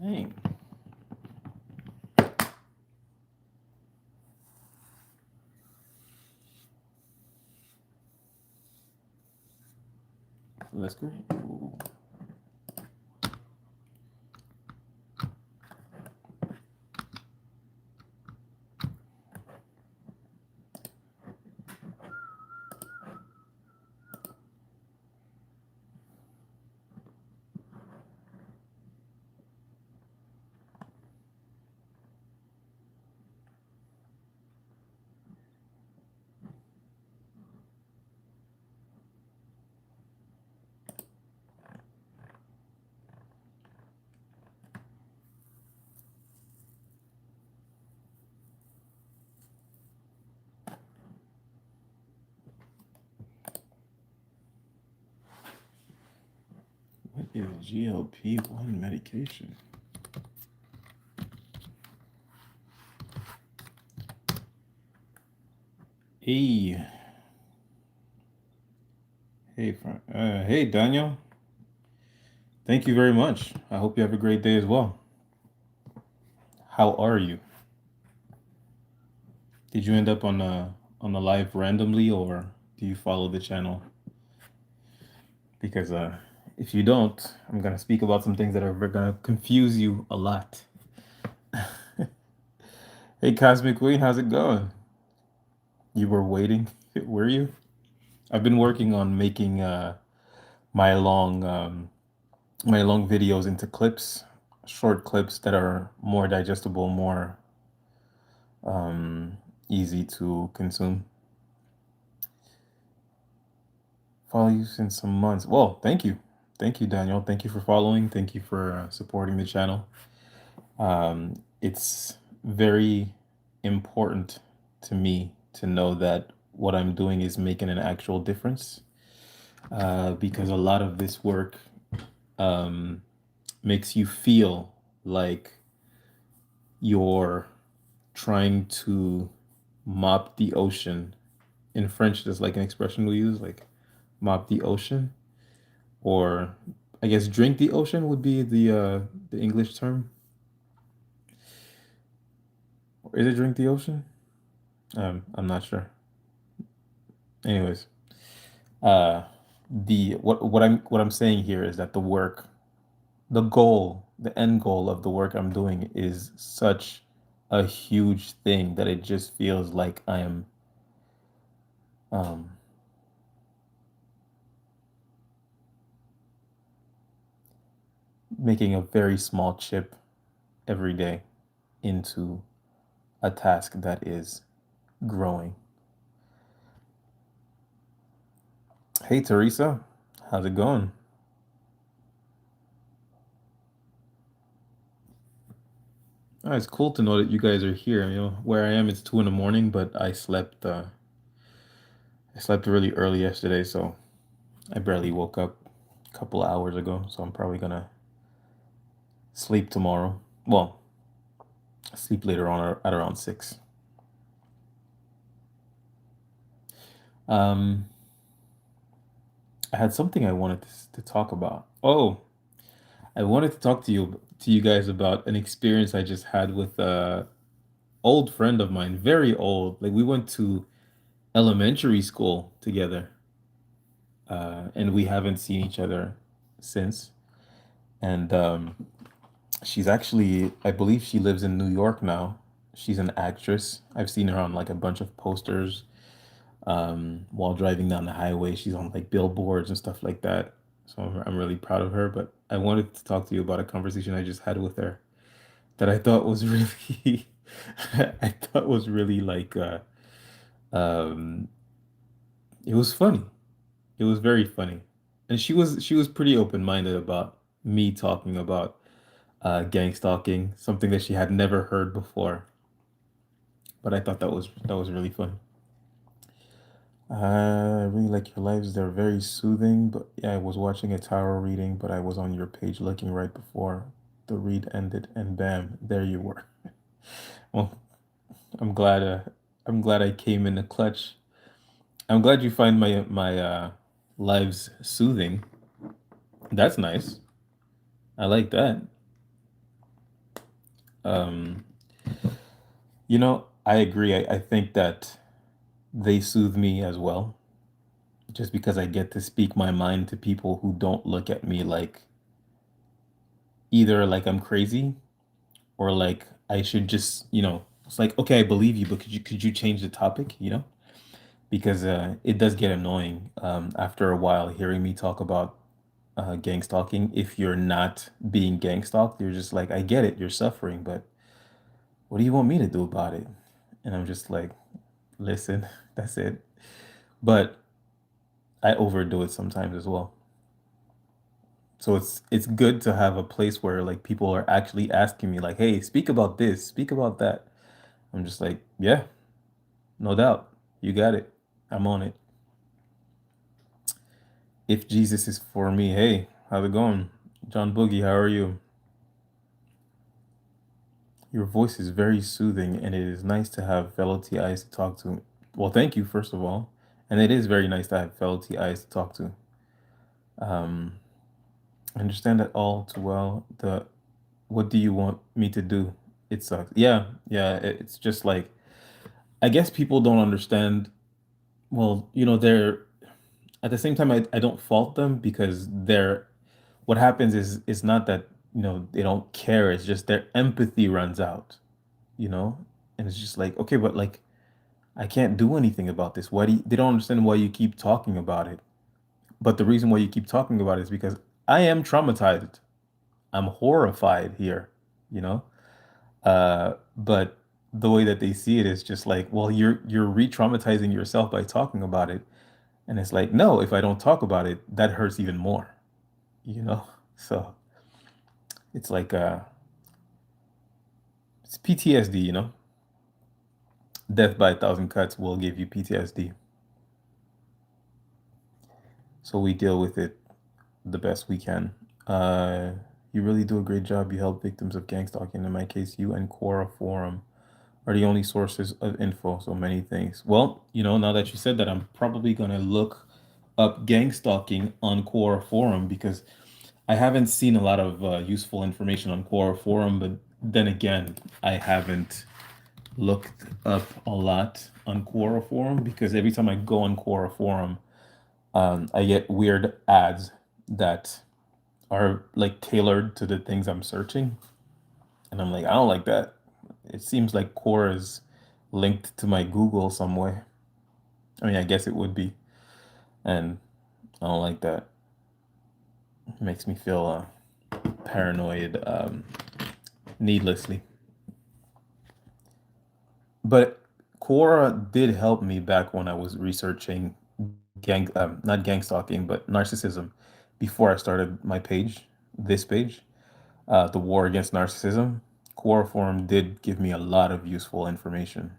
Dang. That's great. Ooh. What is GLP-1 medication? Hey, hey, Daniel. Thank you very much. I hope you have a great day as well. How are you? Did you end up on the live randomly, or do you follow the channel? Because if you don't, I'm gonna speak about some things that are gonna confuse you a lot. Hey, Cosmic Queen, how's it going? You were waiting, were you? I've been working on making my long my long videos into clips, short clips that are more digestible, more um, easy to consume. Follow you since some months. Well, thank you, Daniel. Thank you for following. Thank you for supporting the channel. It's very important to me to know that what I'm doing is making an actual difference, because a lot of this work um, makes you feel like you're trying to mop the ocean. In French, there's like an expression we use, like mop the ocean, or I guess drink the ocean would be the English term. Or is it drink the ocean? I'm not sure. Anyways, uh, the what I'm saying here is that the work, the goal, the end goal of the work I'm doing is such a huge thing that it just feels like I am um, making a very small chip every day into a task that is growing. Hey, Teresa, how's it going? Oh, it's cool to know that you guys are here. You know, where I am, it's 2 in the morning, but I slept really early yesterday, so I barely woke up a couple of hours ago. So I'm probably gonna sleep tomorrow. Well, sleep later on at around 6. Um, I had something I wanted to talk about. Oh, I wanted to talk to you guys about an experience I just had with a old friend of mine, very old. Like we went to elementary school together, and we haven't seen each other since. And she's actually, I believe she lives in New York now. She's an actress. I've seen her on like a bunch of posters while driving down the highway. She's on like billboards and stuff like that. So I'm really proud of her. But I wanted to talk to you about a conversation I just had with her that I thought was really, I thought was really like, um, it was funny. It was very funny, and she was pretty open-minded about me talking about gangstalking, something that she had never heard before. But I thought that was really fun. I really like your lives. They're very soothing. But yeah, I was watching a tarot reading, but I was on your page looking right before the read ended, and bam, there you were. Well, I'm glad. I'm glad I came in the clutch. I'm glad you find my lives soothing. That's nice. I like that. Um, I agree. I think that they soothe me as well, just because I get to speak my mind to people who don't look at me like either like I'm crazy or like I should just, it's like, okay, I believe you, but could you change the topic, Because it does get annoying after a while hearing me talk about gang stalking. If you're not being gang stalked, you're just like, I get it, you're suffering, but what do you want me to do about it? And I'm just like, listen, that's it. But I overdo it sometimes as well. So it's good to have a place where like people are actually asking me like, "Hey, speak about this, speak about that." I'm just like, "Yeah, no doubt. You got it. I'm on it." If Jesus is for me, hey, how's it going? John Boogie, how are you? Your voice is very soothing and it is nice to have fellow TIs to talk to. Well, thank you first of all. And it is very nice to have fellow TIs to talk to. Um, I understand that all too well. The what do you want me to do? It sucks. Yeah, yeah. It's just like I guess people don't understand. Well, they're at the same time I don't fault them because they're what happens is it's not that, they don't care. It's just their empathy runs out, you know? And it's just like, okay, but like I can't do anything about this. They don't understand why you keep talking about it. But the reason why you keep talking about it is because I am traumatized. I'm horrified here, you know? But the way that they see it is just like, well, you're re-traumatizing yourself by talking about it. And it's like, no, if I don't talk about it, that hurts even more, you know? So it's like it's PTSD, Death by a thousand cuts will give you PTSD. So we deal with it the best we can. Uh, you really do a great job. You help victims of gang stalking. In my case, you and Quora Forum are the only sources of info. So many things. Well, now that you said that, I'm probably gonna look up gang stalking on Quora Forum because I haven't seen a lot of useful information on Quora Forum. But then again, I haven't looked up a lot on Quora Forum because every time I go on Quora Forum, I get weird ads that are like tailored to the things I'm searching. And I'm like, I don't like that. It seems like Quora is linked to my Google some way. I mean, I guess it would be. And I don't like that. It makes me feel paranoid needlessly. But Quora did help me back when I was researching not gang stalking, but narcissism before I started my page, this page, the War Against Narcissism. Quora Forum did give me a lot of useful information.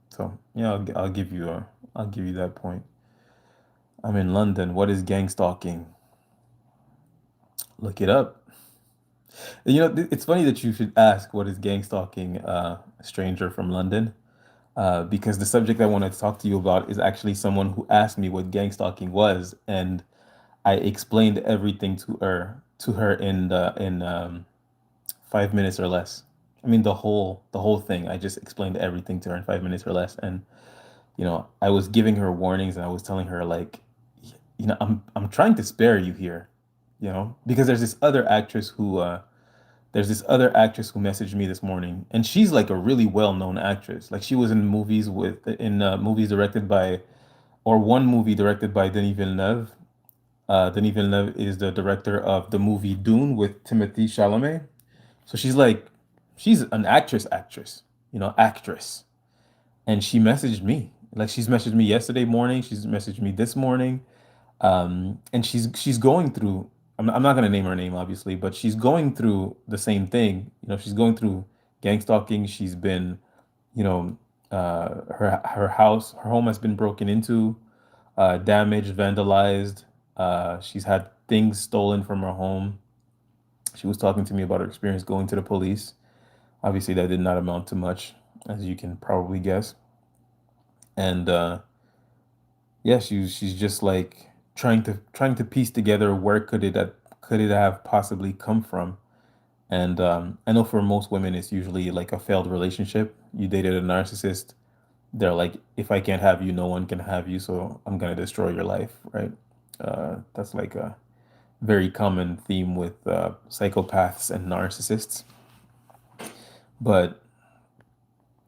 So yeah, I'll give you that point. I'm in London. What is gang stalking? Look it up. It's funny that you should ask what is gang stalking, a stranger from London, because the subject I wanted to talk to you about is actually someone who asked me what gang stalking was, and I explained everything to her in 5 minutes or less. I mean the whole thing. I just explained everything to her in 5 minutes or less, and I was giving her warnings and I was telling her like, I'm trying to spare you here, because there's this other actress who messaged me this morning, and she's like a really well-known actress. Like she was in movies directed by, or one movie directed by Denis Villeneuve. Denis Villeneuve is the director of the movie Dune with Timothée Chalamet. So she's an actress, actress. And she messaged me. Like she's messaged me yesterday morning. She's messaged me this morning. And she's going through. I'm not gonna name her name, obviously, but she's going through the same thing. She's going through gang stalking. She's been, you know, her home has been broken into, damaged, vandalized. She's had things stolen from her home. She was talking to me about her experience going to the police. Obviously, that did not amount to much, as you can probably guess. And yeah, she's just like trying to piece together where could it have possibly come from. And I know for most women, it's usually like a failed relationship. You dated a narcissist. They're like, if I can't have you, no one can have you. So I'm gonna destroy your life, right? That's like a very common theme with psychopaths and narcissists. But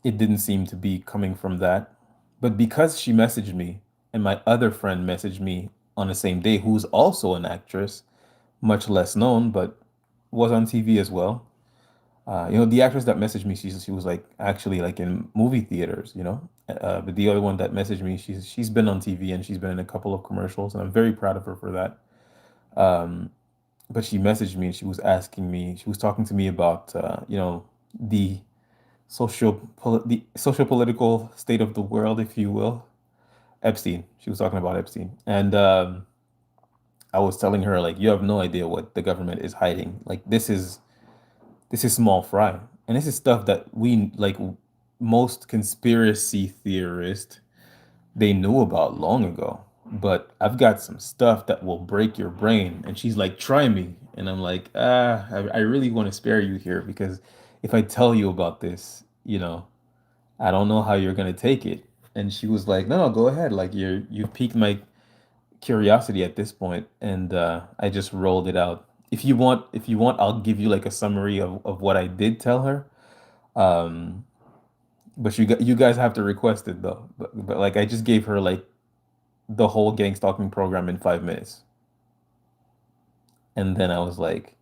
it didn't seem to be coming from that. But because she messaged me and my other friend messaged me on the same day, who's also an actress, much less known, but was on TV as well. The actress that messaged me, she was like actually like in movie theaters, you know. But the other one that messaged me, she's been on TV and she's been in a couple of commercials, and I'm very proud of her for that. Um, but she messaged me and she was asking me, she was talking to me about the the social political state of the world, if you will. Epstein. She was talking about Epstein, and I was telling her like, you have no idea what the government is hiding. Like this is small fry, and this is stuff that we like most conspiracy theorists they knew about long ago. But I've got some stuff that will break your brain. And she's like, try me. And I'm like, I really want to spare you here because if I tell you about this, I don't know how you're gonna take it. And she was like, no, go ahead. Like you've piqued my curiosity at this point, and I just rolled it out. If you want, I'll give you like a summary of what I did tell her. Um, but you guys have to request it though. But like I just gave her like the whole gang stalking program in 5 minutes. And then I was like,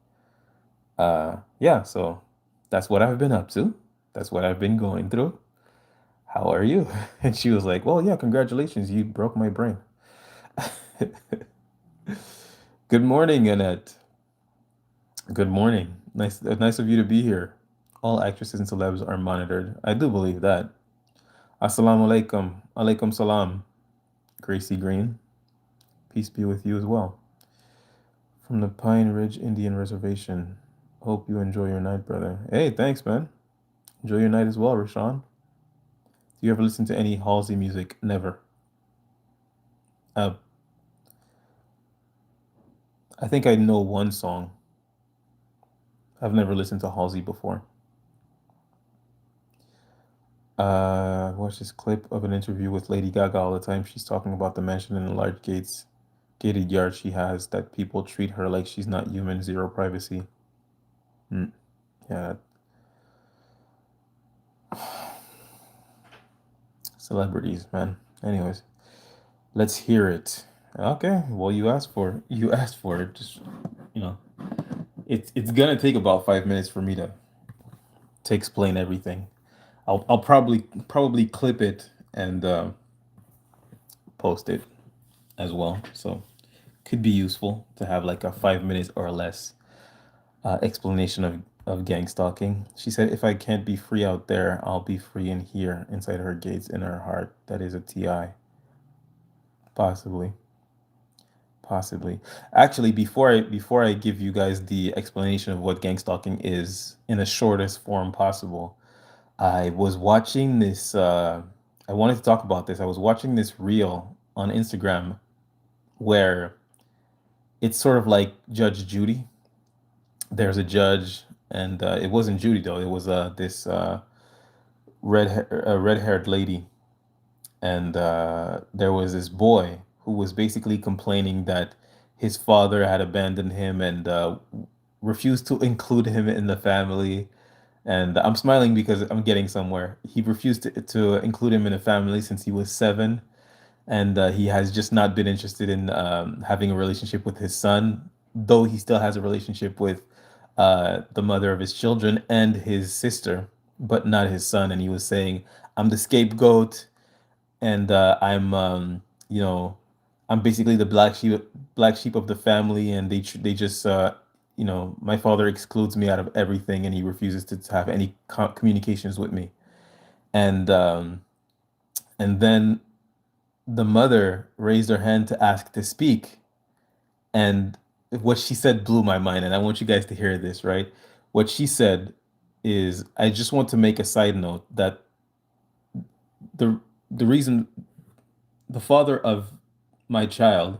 yeah, so that's what I've been up to. That's what I've been going through. How are you? And she was like, well, yeah, congratulations. You broke my brain. Good morning, Annette. Good morning. Nice of you to be here. All actresses and celebs are monitored. I do believe that. Assalamu alaikum. Alaikum salam. Gracie Green. Peace be with you as well. From the Pine Ridge Indian Reservation. Hope you enjoy your night, brother. Hey, thanks, man. Enjoy your night as well, Rashawn. Do you ever listen to any Halsey music? Never. Uh, I think I know one song. I've never listened to Halsey before. Watch this clip of an interview with Lady Gaga all the time. She's talking about the mansion and the large gated yard she has that people treat her like she's not human, zero privacy. Hmm. Yeah, celebrities, man. Anyways, let's hear it. Okay, well, you asked for it. You asked for it. Just, you know, it's gonna take about 5 minutes for me to explain everything. I'll probably clip it and post it as well. So could be useful to have like a 5 minutes or less explanation of gang stalking. She said, if I can't be free out there, I'll be free in here, inside her gates, in her heart. That is a TI. Possibly. Possibly. Actually, before I give you guys the explanation of what gang stalking is in the shortest form possible, I was watching this I wanted to talk about this. I was watching this reel on Instagram where it's sort of like Judge Judy. There's a judge, and it wasn't Judy though. It was this red-haired lady, and there was this boy who was basically complaining that his father had abandoned him and refused to include him in the family. And I'm smiling because I'm getting somewhere. He refused to include him in a family since he was 7, and he has just not been interested in having a relationship with his son, though he still has a relationship with the mother of his children and his sister, but not his son. And he was saying, "I'm the scapegoat, and you know, I'm basically the black sheep of the family, and they just my father excludes me out of everything, and he refuses to have any communications with me." And and then the mother raised her hand to ask to speak, and what she said blew my mind, and I want you guys to hear this, right? What she said is, I just want to make a side note that the reason the father of my child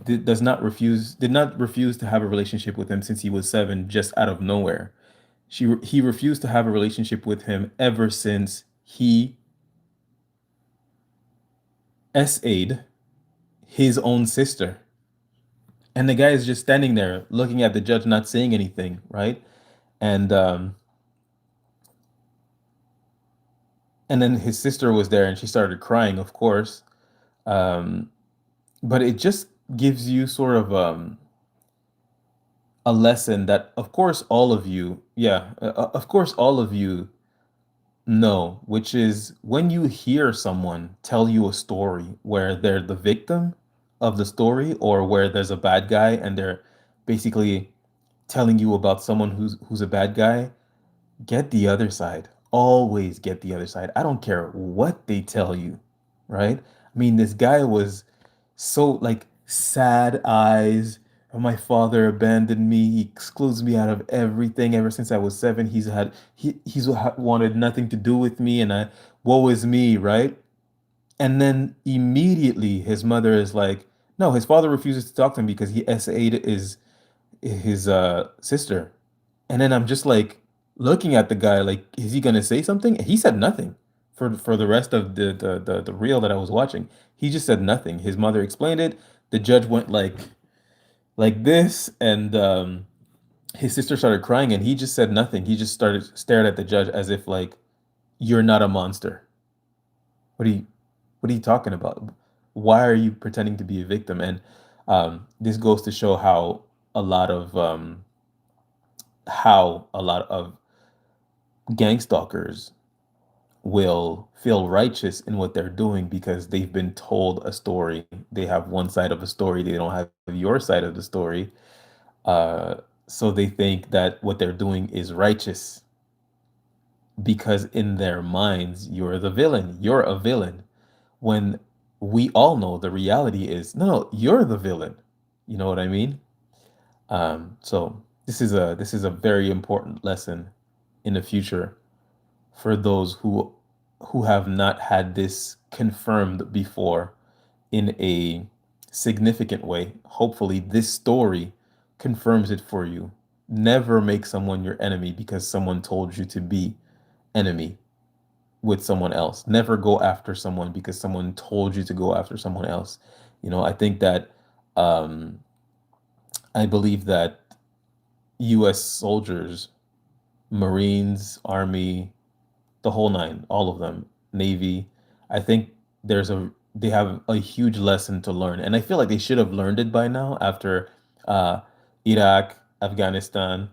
did not refuse to have a relationship with him since he was 7, just out of nowhere. He refused to have a relationship with him ever since he SA'd his own sister. And the guy is just standing there looking at the judge, not saying anything, right? And and then his sister was there and she started crying, of course. Um, but it just gives you sort of a lesson that, of course, all of you, yeah, of course, all of you know, which is when you hear someone tell you a story where they're the victim of the story or where there's a bad guy and they're basically telling you about someone who's a bad guy, get the other side. Always get the other side. I don't care what they tell you, right? I mean, this guy was so like sad eyes. "Oh, my father abandoned me. He excludes me out of everything. Ever since I was 7, wanted nothing to do with me, and woe is me, right?" And then immediately his mother is like, no, his father refuses to talk to him because he SA'd his sister. And then I'm just like looking at the guy like, is he gonna say something? And he said nothing for the rest of the reel that I was watching. He just said nothing. His mother explained it. The judge went like this, and his sister started crying, and he just said nothing. He just started stared at the judge as if like, you're not a monster. What are you what are you talking about? Why are you pretending to be a victim? And this goes to show a lot of how a lot of gang stalkers will feel righteous in what they're doing because they've been told a story. They have one side of a story, they don't have your side of the story. Uh, so they think that what they're doing is righteous because in their minds, you're the villain. You're a villain. When we all know the reality is, no, you're the villain. You know what I mean? So this is a very important lesson in the future for those who have not had this confirmed before in a significant way. Hopefully, this story confirms it for you. Never make someone your enemy because someone told you to be enemy with someone else. Never go after someone because someone told you to go after someone else. I think that um, I believe that U.S. soldiers, Marines, Army, the whole nine, all of them, Navy. I think they have a huge lesson to learn, and I feel like they should have learned it by now after uh, Iraq, Afghanistan,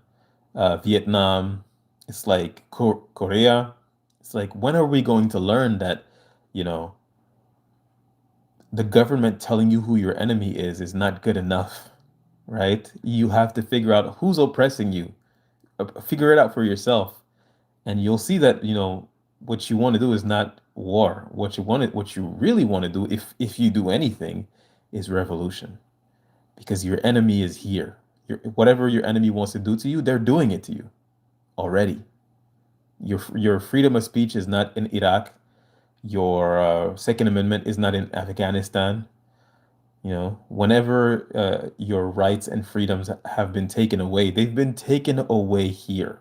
Vietnam. It's like Korea. It's like when are we going to learn that, you know, the government telling you who your enemy is not good enough, right? You have to figure out who's oppressing you. Figure it out for yourself. And you'll see that, what you want to do is not war. What you really want to do, if you do anything, is revolution. Because your enemy is here. Whatever your enemy wants to do to you, they're doing it to you already. Your freedom of speech is not in Iraq. Your Second Amendment is not in Afghanistan. Whenever your rights and freedoms have been taken away, they've been taken away here.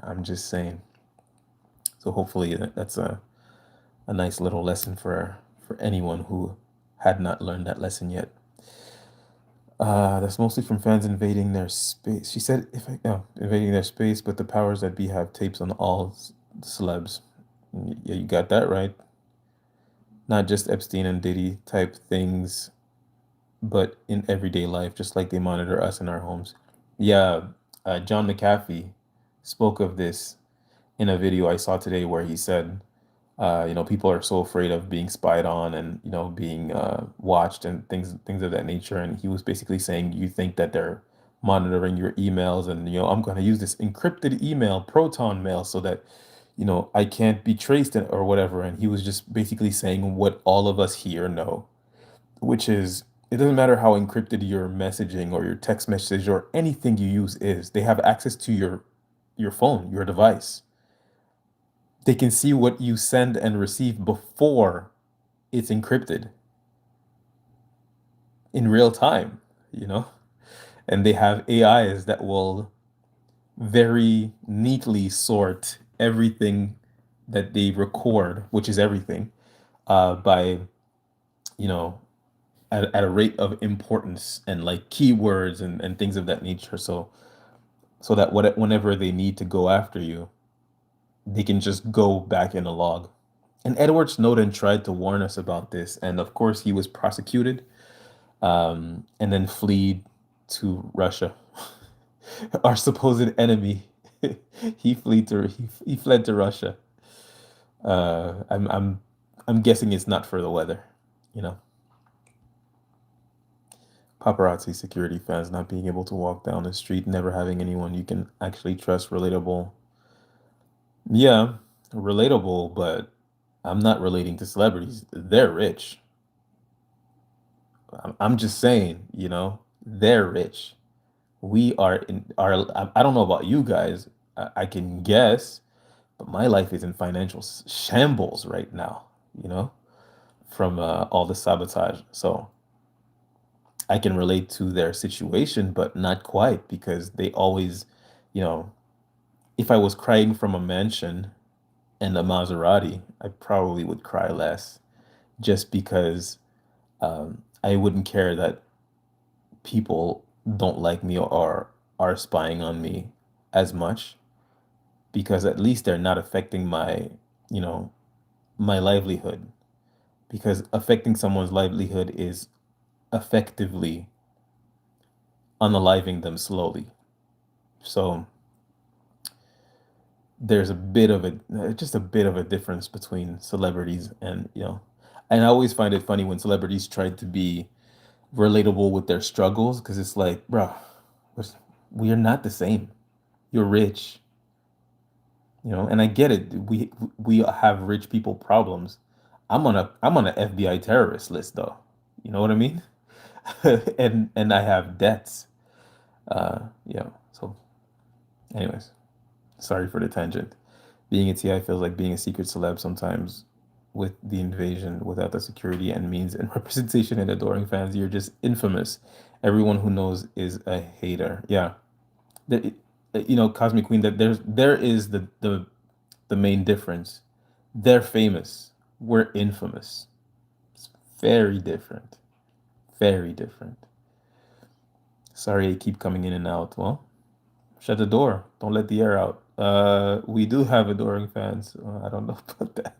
I'm just saying. So hopefully that's a nice little lesson for anyone who had not learned that lesson yet. That's mostly from fans invading their space. She said, "If I no invading their space, but the powers that be have tapes on all celebs." Yeah, you got that right. Not just Epstein and Diddy type things, but in everyday life, just like they monitor us in our homes. Yeah, John McAfee spoke of this in a video I saw today where he said, people are so afraid of being spied on and, being watched and things of that nature. And he was basically saying, you think that they're monitoring your emails and, I'm going to use this encrypted email, Proton mail, so that, I can't be traced or whatever. And he was just basically saying what all of us here know, which is it doesn't matter how encrypted your messaging or your text message or anything you use is, they have access to your phone, your device. They can see what you send and receive before it's encrypted in real time, you know? And they have AIs that will very neatly sort everything that they record, which is everything, by, you know, at a rate of importance and like keywords and things of that nature. So that whenever they need to go after you, they can just go back in a log. And Edward Snowden tried to warn us about this, and of course he was prosecuted, and then fled to Russia, our supposed enemy. He fled to Russia. Uh, I'm I'm I'm guessing it's not for the weather, you know. Paparazzi, security fans, not being able to walk down the street, never having anyone you can actually trust, relatable. Yeah, relatable, but I'm not relating to celebrities. They're rich. I'm just saying, they're rich. We are in our, I don't know about you guys. I can guess, but my life is in financial shambles right now, you know, from all the sabotage. So I can relate to their situation, but not quite because they always, you know, if I was crying from a mansion and a Maserati, I probably would cry less just because I wouldn't care that people don't like me or are spying on me as much because at least they're not affecting you know, my livelihood. Because affecting someone's livelihood is effectively unaliving them slowly. So there's a bit of just a bit of a difference between celebrities and I always find it funny when celebrities try to be relatable with their struggles because it's like, bro, we are not the same. You're rich, and I get it. We have rich people problems. I'm on an FBI terrorist list though. You know what I mean? And I have debts. Yeah. So, anyways, sorry for the tangent. Being a TI feels like being a secret celeb sometimes. With the invasion, without the security and means and representation and adoring fans, you're just infamous. Everyone who knows is a hater. Yeah, the, Cosmic Queen. That there is the main difference. They're famous. We're infamous. It's very different. Very different. Sorry, I keep coming in and out. Well, shut the door. Don't let the air out. We do have adoring fans. I don't know about that.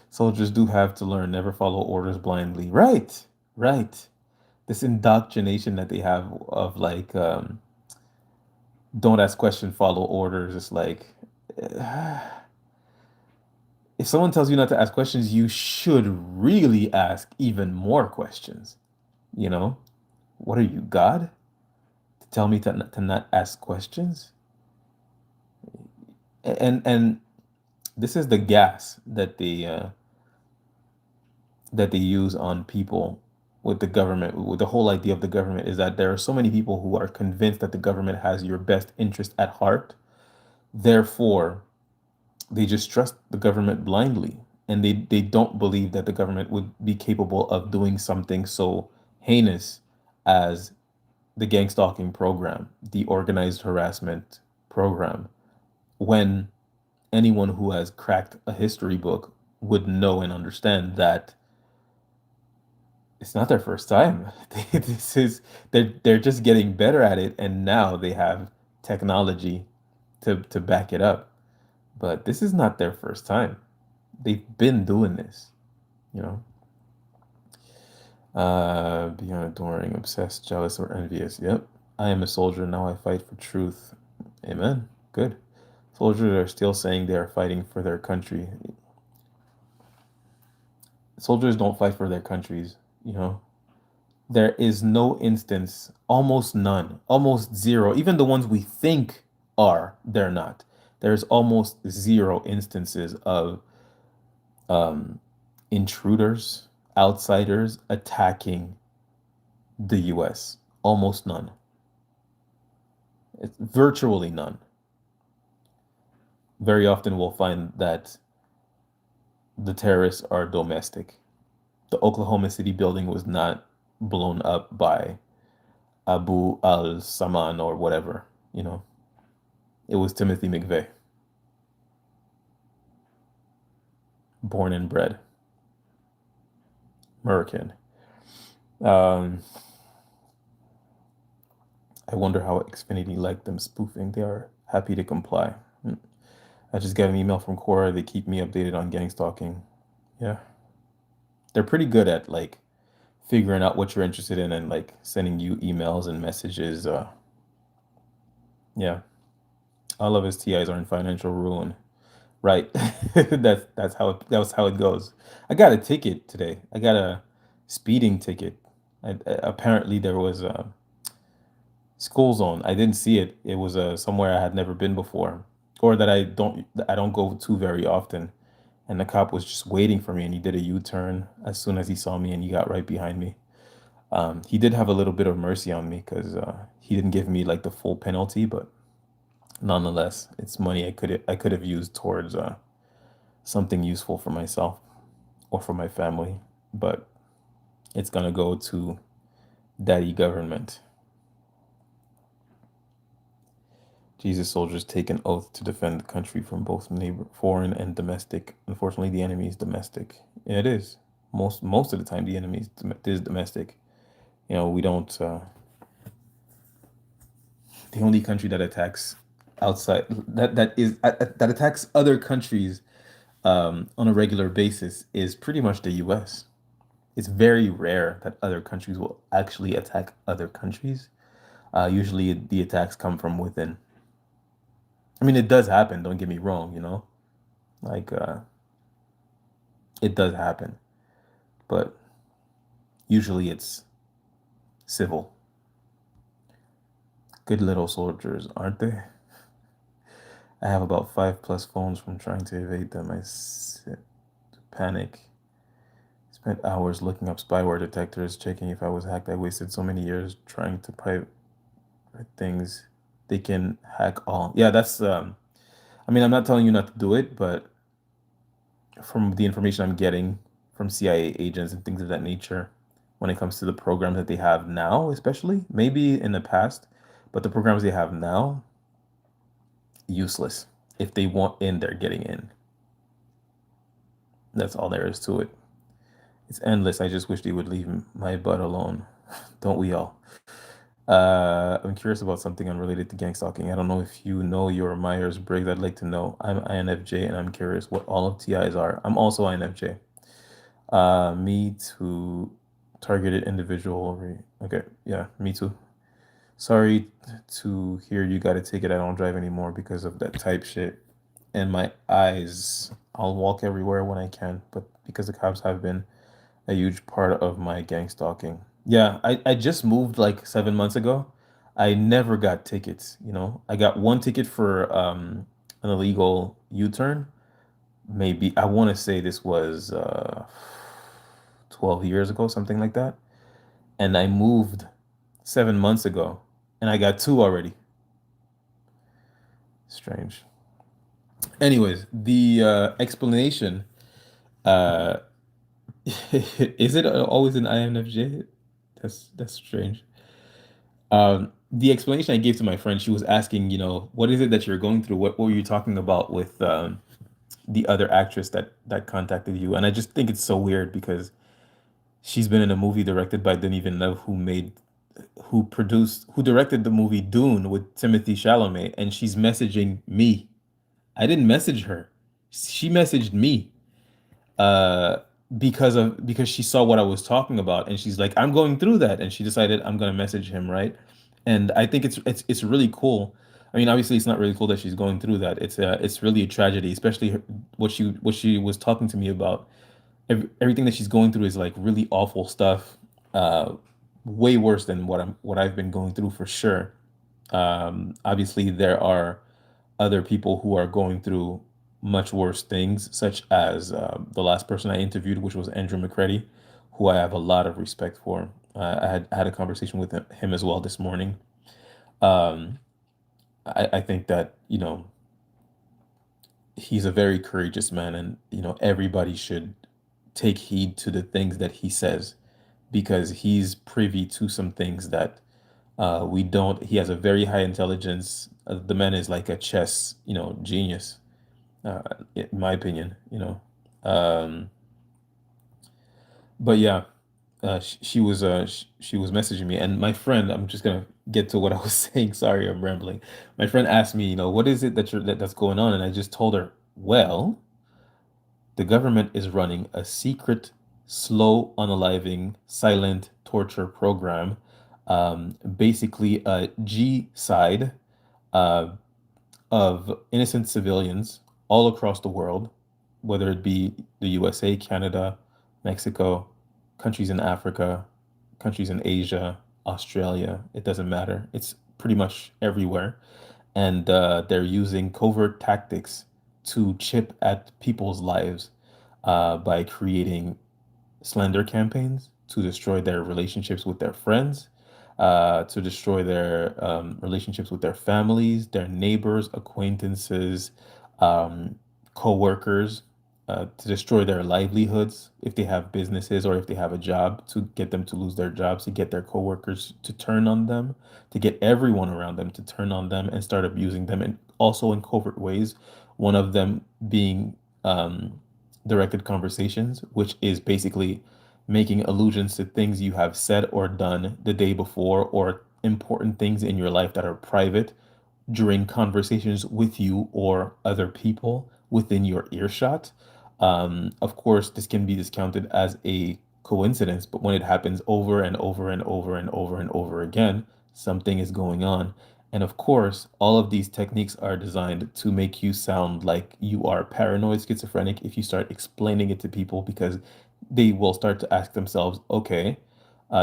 Soldiers do have to learn, never follow orders blindly. Right, right. This indoctrination that they have of like, don't ask questions, follow orders. It's like, if someone tells you not to ask questions, you should really ask even more questions. You know, what are you, God, to tell me to not ask questions? And this is the gas that they use on people with the government. With the whole idea of the government is that there are so many people who are convinced that the government has your best interest at heart. Therefore, they just trust the government blindly, and they don't believe that the government would be capable of doing something so heinous as the gangstalking program, the organized harassment program, when anyone who has cracked a history book would know and understand that it's not their first time. This is they're just getting better at it, and now they have technology to back it up. But this is not their first time. They've been doing this, you know. Beyond adoring, obsessed, jealous, or envious. Yep. I am a soldier, now I fight for truth. Amen. Good. Soldiers are still saying they are fighting for their country. Soldiers don't fight for their countries, you know. There is no instance, almost none, almost zero. Even the ones we think are, they're not. There's almost zero instances of um, intruders, outsiders attacking the US. Almost none. It's virtually none. Very often we'll find that the terrorists are domestic. The Oklahoma City building was not blown up by Abu al Saman or whatever, you know. It was Timothy McVeigh, born and bred American. Um, I wonder how Xfinity liked them spoofing. They are happy to comply. I just got an email from Quora. They keep me updated on gang stalking. Yeah, they're pretty good at like figuring out what you're interested in and like sending you emails and messages. Yeah, all of his TIs are in financial ruin. Right. That was how it goes. I got a ticket today. I got a speeding ticket. Apparently there was a school zone. I didn't see it. It was somewhere I had never been before, or that I don't go to very often. And the cop was just waiting for me, and he did a U-turn as soon as he saw me, and he got right behind me. He did have a little bit of mercy on me because he didn't give me like the full penalty, but nonetheless, it's money I could have used towards something useful for myself or for my family, but it's gonna go to daddy government. Jesus soldiers take an oath to defend the country from both neighbor, foreign and domestic. Unfortunately, the enemy is domestic. Yeah, it is. Most of the time, the enemy is domestic. We don't. The only country that attacks outside that attacks other countries on a regular basis is pretty much the U.S. It's very rare that other countries will actually attack other countries. Usually the attacks come from within. I mean, it does happen, don't get me wrong, like it does happen, but usually it's civil. Good little soldiers, aren't they? I have about 5+ phones from trying to evade them. I sit, panic. Spent hours looking up spyware detectors, checking if I was hacked. I wasted so many years trying to pipe things. They can hack all. Yeah, that's I mean, I'm not telling you not to do it, but from the information I'm getting from CIA agents and things of that nature, when it comes to the programs that they have now, especially, maybe in the past, but the programs they have now, useless. If they want in, they're getting in. That's all there is to it. It's endless. I just wish they would leave my butt alone. Don't we all? I'm curious about something unrelated to gang stalking. I don't know if you know your Myers-Briggs. I'd like to know. I'm INFJ and I'm curious what all of TIs are. I'm also INFJ. Me too. Targeted individual over. Okay, yeah, me too. Sorry to hear you got a ticket. I don't drive anymore because of that type shit. And my eyes. I'll walk everywhere when I can, but because the cops have been a huge part of my gang stalking. Yeah, I just moved like 7 months ago. I never got tickets, I got one ticket for an illegal U-turn. Maybe I want to say this was 12 years ago, something like that. And I moved 7 months ago and I got two already. Strange. Anyways, the explanation uh is it always an INFJ? That's strange. The explanation I gave to my friend, she was asking, what is it that you're going through? What were you talking about with the other actress that contacted you? And I just think it's so weird because she's been in a movie directed by Denis Villeneuve, who directed the movie Dune with Timothy Chalamet, and she's messaging me. I didn't message her. She messaged me uh because she saw what I was talking about and she's like, I'm going through that, and she decided I'm gonna message him, right? And I think it's really cool. I mean, obviously it's not really cool that she's going through that. It's really a tragedy, especially what she was talking to me about. Everything that she's going through is like really awful stuff. Way worse than what I've been going through for sure. Obviously there are other people who are going through much worse things, such as the last person I interviewed, which was Andrew McCready, who I have a lot of respect for. I had a conversation with him as well this morning. Um, I think that, he's a very courageous man, and, everybody should take heed to the things that he says because he's privy to some things that we don't. He has a very high intelligence. The man is like a chess, genius, uh, in my opinion. Um, but yeah, she was messaging me, and my friend, I'm just gonna get to what I was saying. Sorry, I'm rambling. My friend asked me, what is it that's going on, and I just told her, well, the government is running a secret, slow unaliving, silent torture program, basically a G side uh, of innocent civilians all across the world, whether it be the USA, Canada, Mexico, countries in Africa, countries in Asia, Australia, it doesn't matter. It's pretty much everywhere. And they're using covert tactics to chip at people's lives by creating slander campaigns to destroy their relationships with their friends, to destroy their relationships with their families, their neighbors, acquaintances, um, co-workers, to destroy their livelihoods if they have businesses or if they have a job, to get them to lose their jobs, to get their co-workers to turn on them, to get everyone around them to turn on them and start abusing them, and also in covert ways. One of them being directed conversations, which is basically making allusions to things you have said or done the day before, or important things in your life that are private during conversations with you or other people within your earshot. Of course, this can be discounted as a coincidence, but when it happens over and over and over and over and over again, something is going on. And of course, all of these techniques are designed to make you sound like you are paranoid schizophrenic if you start explaining it to people, because they will start to ask themselves, okay,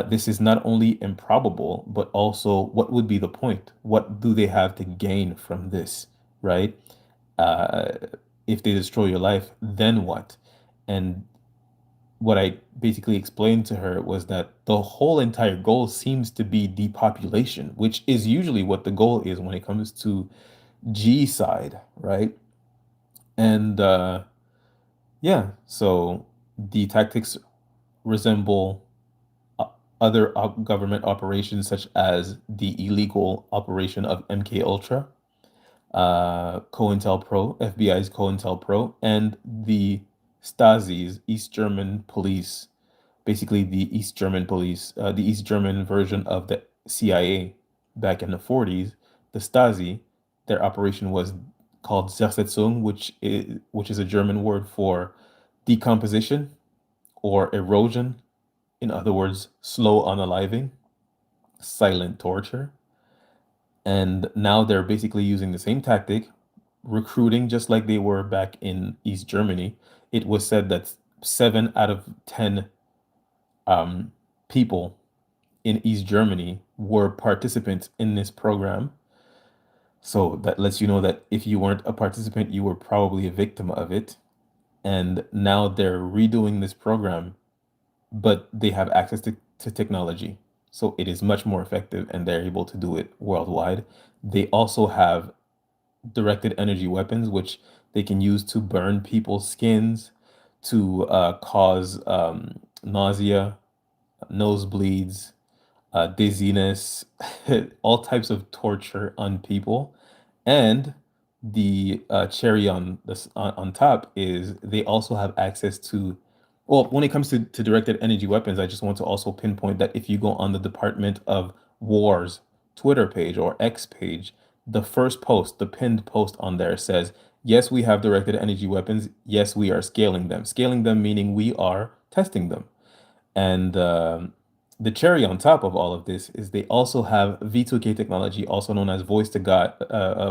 this is not only improbable, but also what would be the point? What do they have to gain from this, right? Uh, if they destroy your life, then what? And what I basically explained to her was that the whole entire goal seems to be depopulation, which is usually what the goal is when it comes to G side, right? And yeah, so the tactics resemble uh, other government operations, such as the illegal operation of MK Ultra, COINTELPRO, FBI's COINTELPRO, and the Stasi's East German police, basically the East German police, the East German version of the CIA back in the 40s. The Stasi, their operation was called Zersetzung, which is a German word for decomposition or erosion. In other words, slow unaliving, silent torture. And now they're basically using the same tactic, recruiting just like they were back in East Germany. It was said that 7 out of 10 um, people in East Germany were participants in this program. So that lets you know that if you weren't a participant, you were probably a victim of it. And now they're redoing this program, but they have access to technology. So it is much more effective and they're able to do it worldwide. They also have directed energy weapons, which they can use to burn people's skins, to cause nausea, nosebleeds, dizziness, all types of torture on people. And the cherry on this on top is they also have access to, well, when it comes to directed energy weapons, I just want to also pinpoint that if you go on the Department of War's Twitter page or X page, the first post, the pinned post on there says, yes, we have directed energy weapons. Yes, we are scaling them. Scaling them meaning we are testing them. And the cherry on top of all of this is they also have V2K technology, also known as voice to God,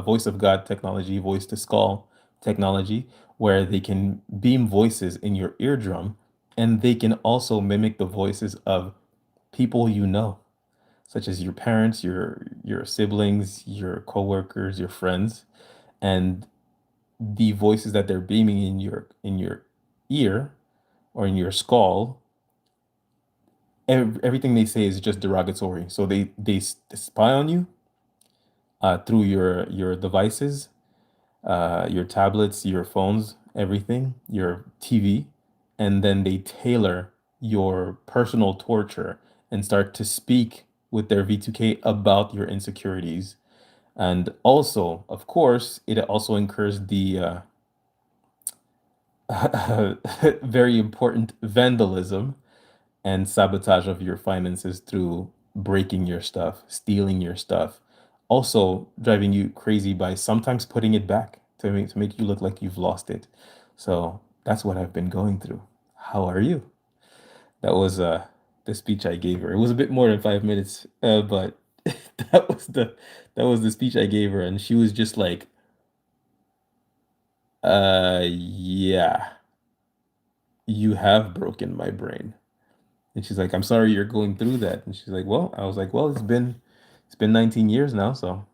voice of God technology, voice to skull technology, where they can beam voices in your eardrum, and they can also mimic the voices of people you know, such as your parents, your siblings, your coworkers, your friends, and the voices that they're beaming in your ear or in your skull, everything they say is just derogatory. So they spy on you through your devices, your tablets, your phones, everything, your TV, and then they tailor your personal torture and start to speak with their V2K about your insecurities. And also, of course, it also incurs the very important vandalism and sabotage of your finances through breaking your stuff, stealing your stuff, also driving you crazy by sometimes putting it back to make you look like you've lost it. So that's what I've been going through. How are you? That was the speech I gave her. It was a bit more than 5 minutes, but that was the speech I gave her, and she was just like, yeah, you have broken my brain. And she's like, I'm sorry you're going through that. And she's like, well, I was like, well, it's been 19 years now, so.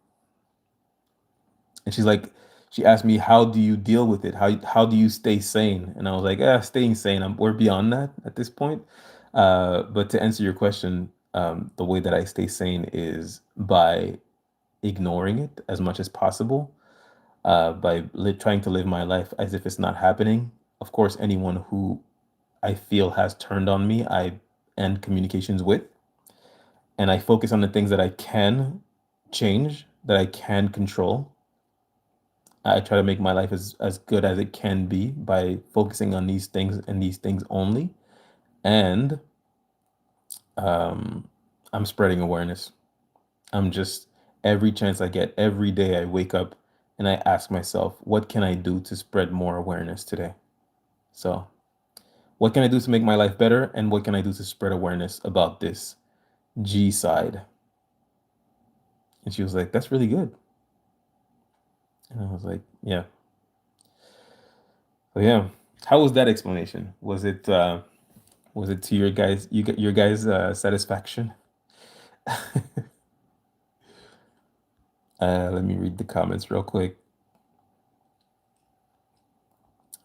And she's like, she asked me, how do you deal with it? How do you stay sane? And I was like, staying sane. We're beyond that at this point. But to answer your question, the way that I stay sane is by ignoring it as much as possible, by trying to live my life as if it's not happening. Of course, anyone who I feel has turned on me, I end communications with, and I focus on the things that I can change, that I can control. I try to make my life as good as it can be by focusing on these things and these things only. And um, I'm spreading awareness. I'm just, every chance I get, every day I wake up and I ask myself, what can I do to spread more awareness today? So, what can I do to make my life better? And what can I do to spread awareness about this G side? And she was like, that's really good. And I was like, yeah. So yeah. How was that explanation? Was it to your guys satisfaction? Let me read the comments real quick.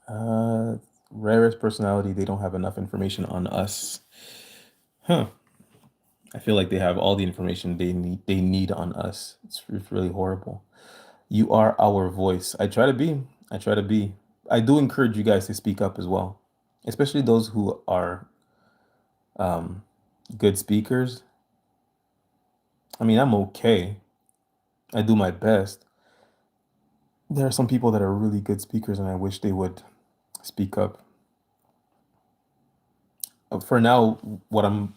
Uh Rarest personality, they don't have enough information on us. Huh. I feel like they have all the information they need on us. It's really horrible. You are our voice. I try to be. I try to be. I do encourage you guys to speak up as well, especially those who are um, good speakers. I mean, I'm okay. I do my best. There are some people that are really good speakers, and I wish they would speak up. For now, what I'm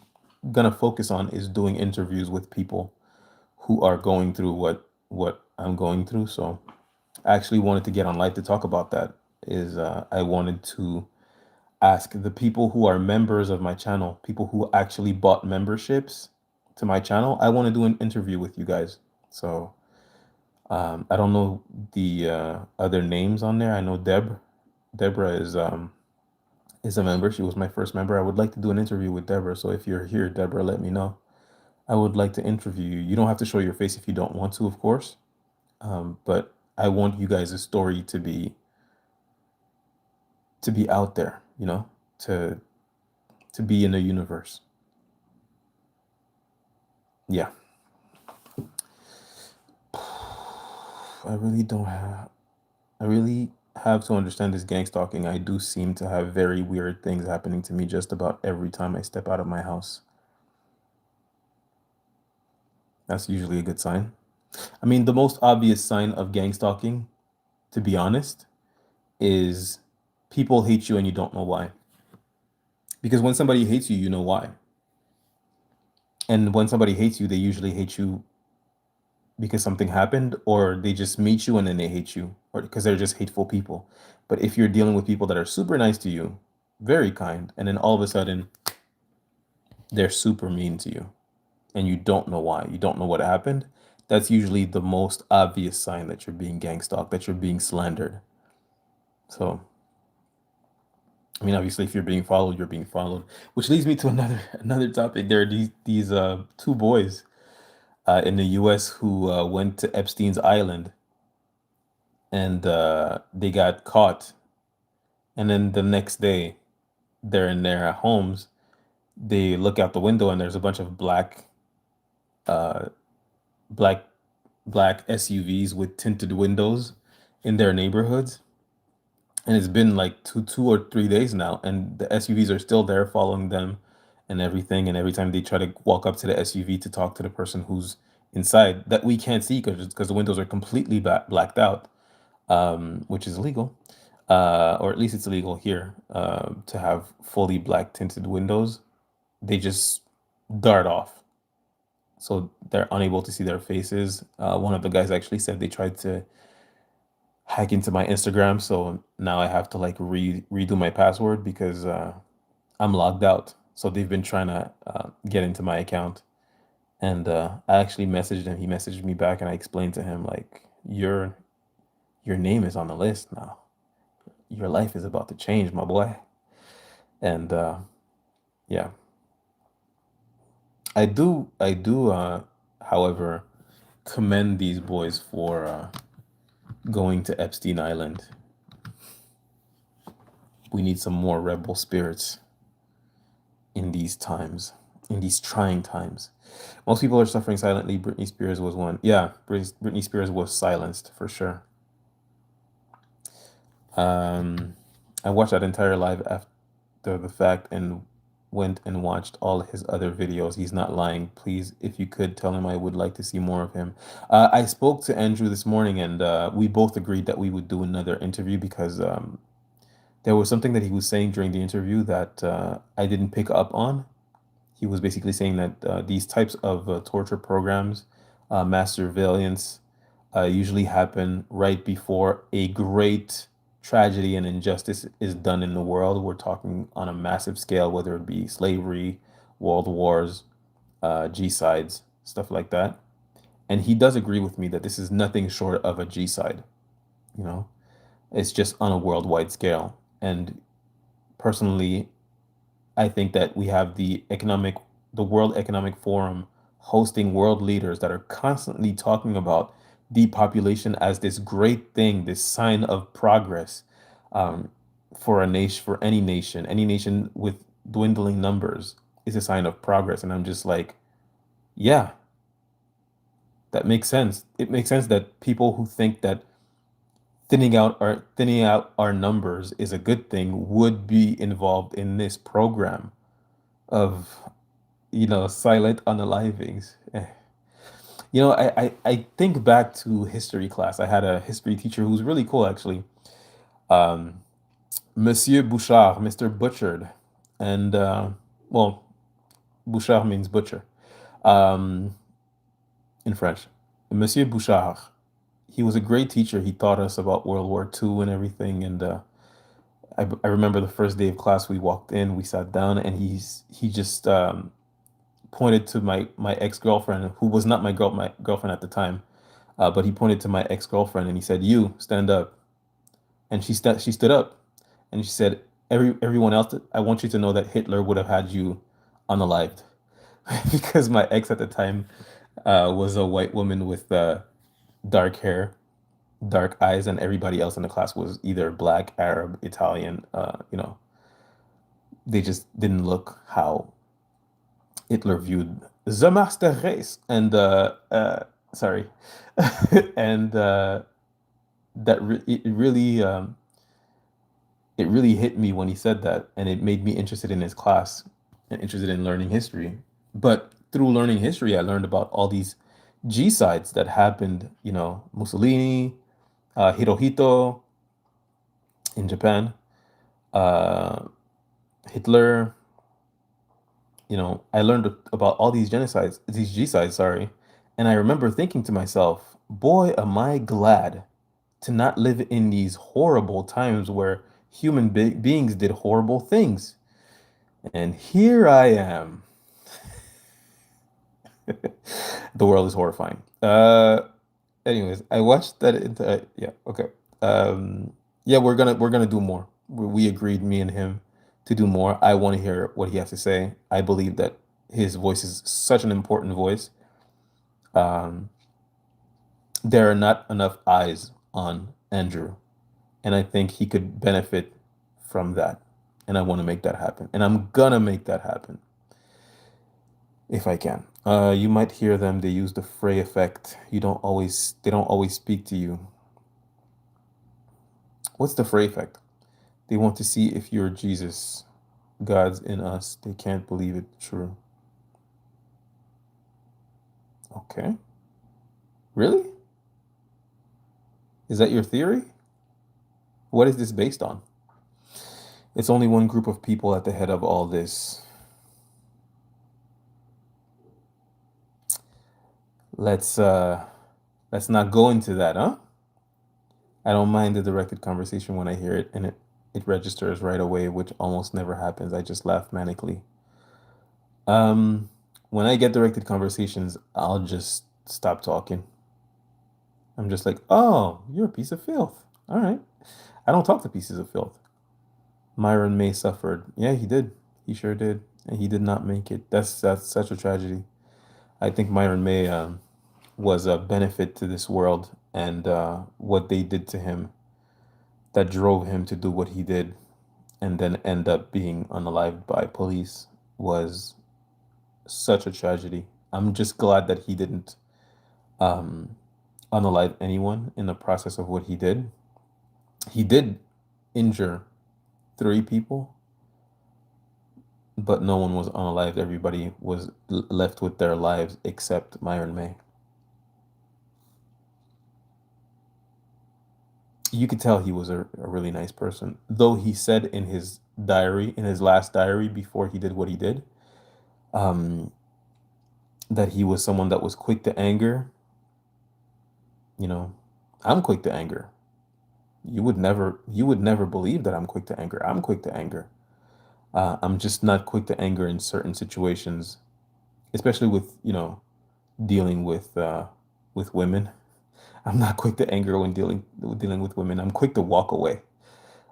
gonna focus on is doing interviews with people who are going through what I'm going through. So I actually wanted to get on live to talk about that. Is I wanted to ask the people who are members of my channel, people who actually bought memberships to my channel. I want to do an interview with you guys. So I don't know the other names on there. I know Deborah is a member. She was my first member. I would like to do an interview with Deborah. So if you're here, Deborah, let me know. I would like to interview you. You don't have to show your face if you don't want to, of course. But I want you guys' story to be out there, to be in the universe. Yeah. I really don't have I really have to understand this gang stalking. I do seem to have very weird things happening to me just about every time I step out of my house. That's usually a good sign. I mean, the most obvious sign of gang stalking, to be honest, is people hate you and you don't know why. Because when somebody hates you, you know why. And when somebody hates you, they usually hate you because something happened, or they just meet you and then they hate you, or because they're just hateful people. But if you're dealing with people that are super nice to you, very kind, and then all of a sudden they're super mean to you and you don't know why, you don't know what happened, that's usually the most obvious sign that you're being gang stalked, that you're being slandered. So, I mean, obviously, if you're being followed, you're being followed. Which leads me to another topic. There are these two boys in the U.S. who went to Epstein's Island, and they got caught. And then the next day, they're in their homes. They look out the window, and there's a bunch of uh, black, black SUVs with tinted windows in their neighborhoods. And it's been like two or 3 days now, and the SUVs are still there following them and everything. And every time they try to walk up to the SUV to talk to the person who's inside that we can't see because the windows are completely blacked out, which is illegal, or at least it's illegal here to have fully black tinted windows. They just dart off, so they're unable to see their faces. One of the guys actually said they tried to hack into my Instagram, so now I have to like redo my password because I'm logged out. So they've been trying to get into my account, and I actually messaged him. He messaged me back, and I explained to him like your name is on the list now. Your life is about to change, my boy. And yeah, I do, however, commend these boys for going to Epstein Island. We need some more rebel spirits in these times, in these trying times. Most people are suffering silently. Britney Spears was one. Yeah, Britney Spears was silenced for sure. Um, I watched that entire live after the fact and went and watched all his other videos. He's not lying. Please, if you could tell him I would like to see more of him. I spoke to Andrew this morning and we both agreed that we would do another interview because there was something that he was saying during the interview that I didn't pick up on. He was basically saying that these types of torture programs, mass surveillance, usually happen right before a great tragedy and injustice is done in the world. We're talking on a massive scale, whether it be slavery, world wars, G-sides, stuff like that. And he does agree with me that this is nothing short of a G-side, you know? It's just on a worldwide scale. And personally, I think that we have the World Economic Forum hosting world leaders that are constantly talking about depopulation as this great thing, this sign of progress um, for a nation, for any nation with dwindling numbers is a sign of progress. And I'm just like, yeah, that makes sense. It makes sense that people who think that thinning out our numbers is a good thing would be involved in this program of silent unalivings. I think back to history class. I had a history teacher who was really cool, actually. Um, Monsieur Bouchard, Mr. Butchered. And, well, Bouchard means butcher um, in French. Monsieur Bouchard, he was a great teacher. He taught us about World War II and everything. And I remember the first day of class, we walked in, we sat down, and he just pointed to my ex-girlfriend, who was not my girlfriend at the time, but he pointed to my ex-girlfriend and he said, "You stand up." And she stood up, and she said, Everyone else, I want you to know that Hitler would have had you unalived," because my ex at the time was a white woman with dark hair, dark eyes, and everybody else in the class was either black, Arab, Italian. They just didn't look how Hitler viewed the master race, and sorry, and it really hit me when he said that, and it made me interested in his class and interested in learning history. But through learning history, I learned about all these G sides that happened. Mussolini, Hirohito in Japan, uh, Hitler. I learned about all these genocides, these G-sides, sorry, and I remember thinking to myself, boy, am I glad to not live in these horrible times where human beings did horrible things. And here I am. The world is horrifying. Anyways, I watched that into yeah, okay. Yeah, we're gonna do more. We agreed, me and him, to do more. I want to hear what he has to say. I believe that his voice is such an important voice. Um, there are not enough eyes on Andrew, and I think he could benefit from that. And I want to make that happen. And I'm gonna make that happen if I can. You might hear them. They use the fray effect. They don't always speak to you. What's the fray effect? They want to see if you're Jesus. God's in us. They can't believe it true. Okay. Really? Is that your theory? What is this based on? It's only one group of people at the head of all this. Let's uh let's not go into that, huh? I don't mind the directed conversation when I hear it and it registers right away, which almost never happens. I just laugh manically. Um, when I get directed conversations, I'll just stop talking. I'm just like, oh, you're a piece of filth. All right. I don't talk to pieces of filth. Myron May suffered. Yeah, he did. He sure did. And he did not make it. That's such a tragedy. I think Myron May was a benefit to this world, and what they did to him that drove him to do what he did and then end up being unalived by police was such a tragedy. I'm just glad that he didn't um, unalive anyone in the process of what he did. He did injure three people, but no one was unalived. Everybody was left with their lives except Myron May. You could tell he was a really nice person, though he said in his diary, in his last diary before he did what he did, um, that he was someone that was quick to anger. You know, I'm quick to anger. You would never believe that I'm quick to anger. I'm quick to anger. I'm just not quick to anger in certain situations, especially with, dealing with women. I'm not quick to anger when dealing with women. I'm quick to walk away.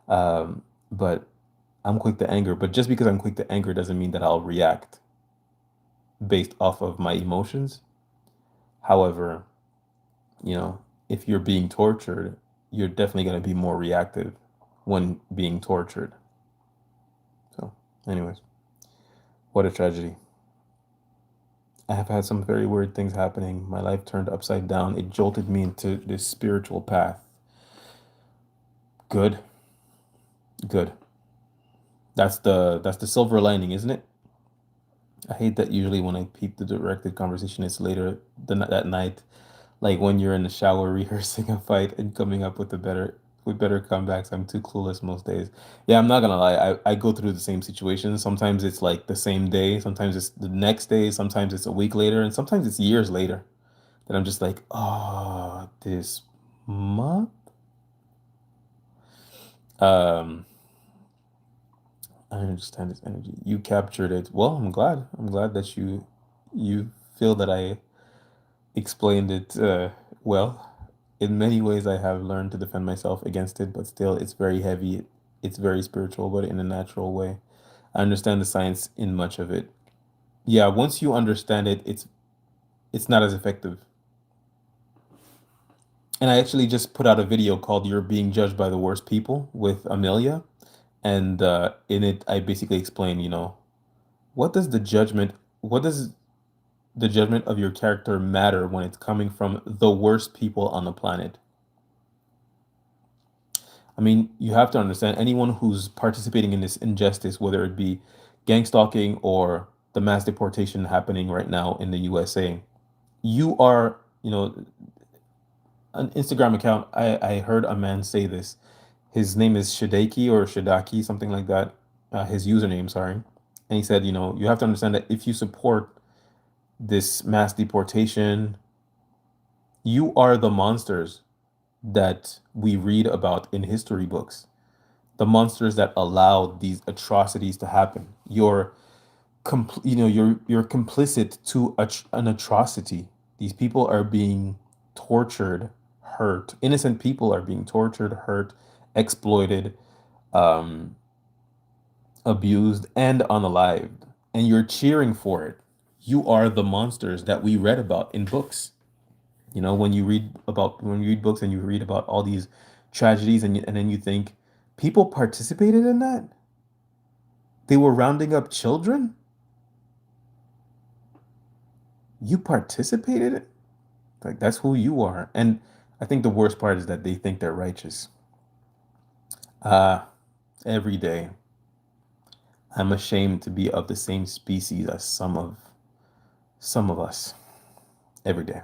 But I'm quick to anger. But just because I'm quick to anger doesn't mean that I'll react based off of my emotions. However, you know, if you're being tortured, you're definitely going to be more reactive when being tortured. So, anyways, what a tragedy. I have had some very weird things happening. My life turned upside down. It jolted me into this spiritual path. Good, good. That's the silver lining, isn't it? I hate that usually when I peep the directed conversation, it's later that night, like when you're in the shower rehearsing a fight and coming up with better comebacks. I'm too clueless most days. Yeah, I'm not gonna lie. I go through the same situation. Sometimes it's like the same day, sometimes it's the next day, sometimes it's a week later, and sometimes it's years later that I'm just like, oh, this month. Um, I understand this energy. You captured it. Well, I'm glad. I'm glad that you feel that I explained it well. In many ways, I have learned to defend myself against it, but still, it's very heavy. It's very spiritual, but in a natural way. I understand the science in much of it. Yeah, once you understand it, it's not as effective. And I actually just put out a video called "You're Being Judged by the Worst People" with Amelia, and in it, I basically explain, what does the judgment, what does the judgment of your character matter when it's coming from the worst people on the planet? I mean, you have to understand anyone who's participating in this injustice, whether it be gangstalking or the mass deportation happening right now in the USA, you are, an Instagram account. I heard a man say this. His name is Shadaki or Shadaki, something like that. His username, sorry. And he said, you have to understand that if you support this mass deportation, you are the monsters that we read about in history books, the monsters that allowed these atrocities to happen. You're complicit to an atrocity. These people are being tortured, hurt. Innocent people are being tortured, hurt, exploited, um, abused, and unalived. And you're cheering for it. You are the monsters that we read about in books. When you read books and you read about all these tragedies, and then you think people participated in that. They were rounding up children. You participated. Like that's who you are. And I think the worst part is that they think they're righteous. Uh, every day I'm ashamed to be of the same species as some of us every day.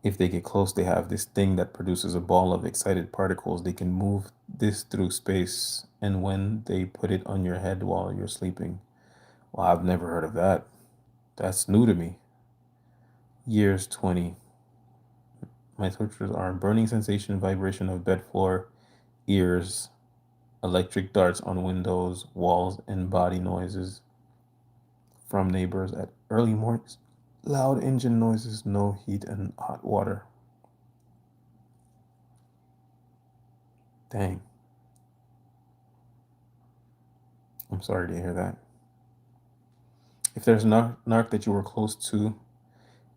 If they get close, they have this thing that produces a ball of excited particles. They can move this through space, and when they put it on your head while you're sleeping. Well, I've never heard of that. That's new to me. Years 20. My tortures are burning sensation, vibration of bed floor, ears, electric darts on windows, walls, and body noises from neighbors at early mornings. Loud engine noises, no heat, and hot water. Dang. I'm sorry to hear that. If there's a narc that you were close to,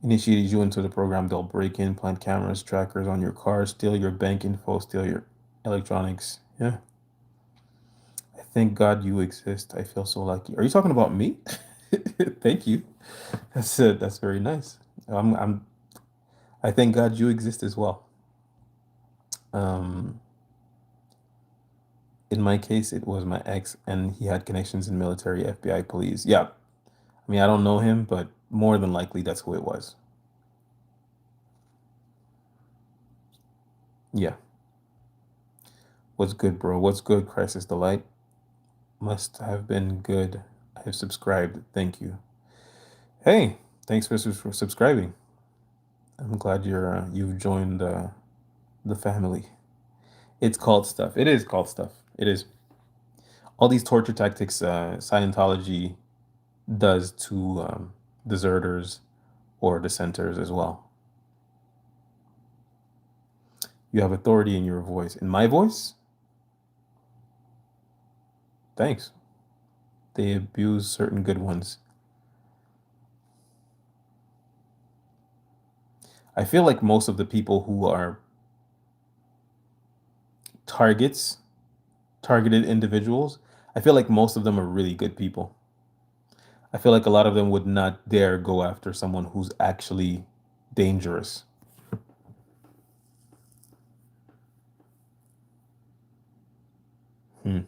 initiated you into the program, they'll break in, plant cameras, trackers on your car, steal your bank info, steal your electronics. Yeah. I thank God you exist. I feel so lucky. Are you talking about me? Thank you. That's it. That's very nice. I thank God you exist as well. Um, in my case, it was my ex, and he had connections in military, FBI, police. Yeah. I mean, I don't know him, but more than likely that's who it was. Yeah. What's good, bro? What's good, Crisis Delight? Must have been good. I have subscribed. Thank you. Hey, thanks for subscribing. I'm glad you've joined the family. It's called stuff. It is called stuff. It is. All these torture tactics Scientology does to deserters or dissenters as well. You have authority in your voice. In my voice? Thanks. They abuse certain good ones. I feel like most of the people who are targets, targeted individuals, I feel like most of them are really good people. I feel like a lot of them would not dare go after someone who's actually dangerous. Hmm.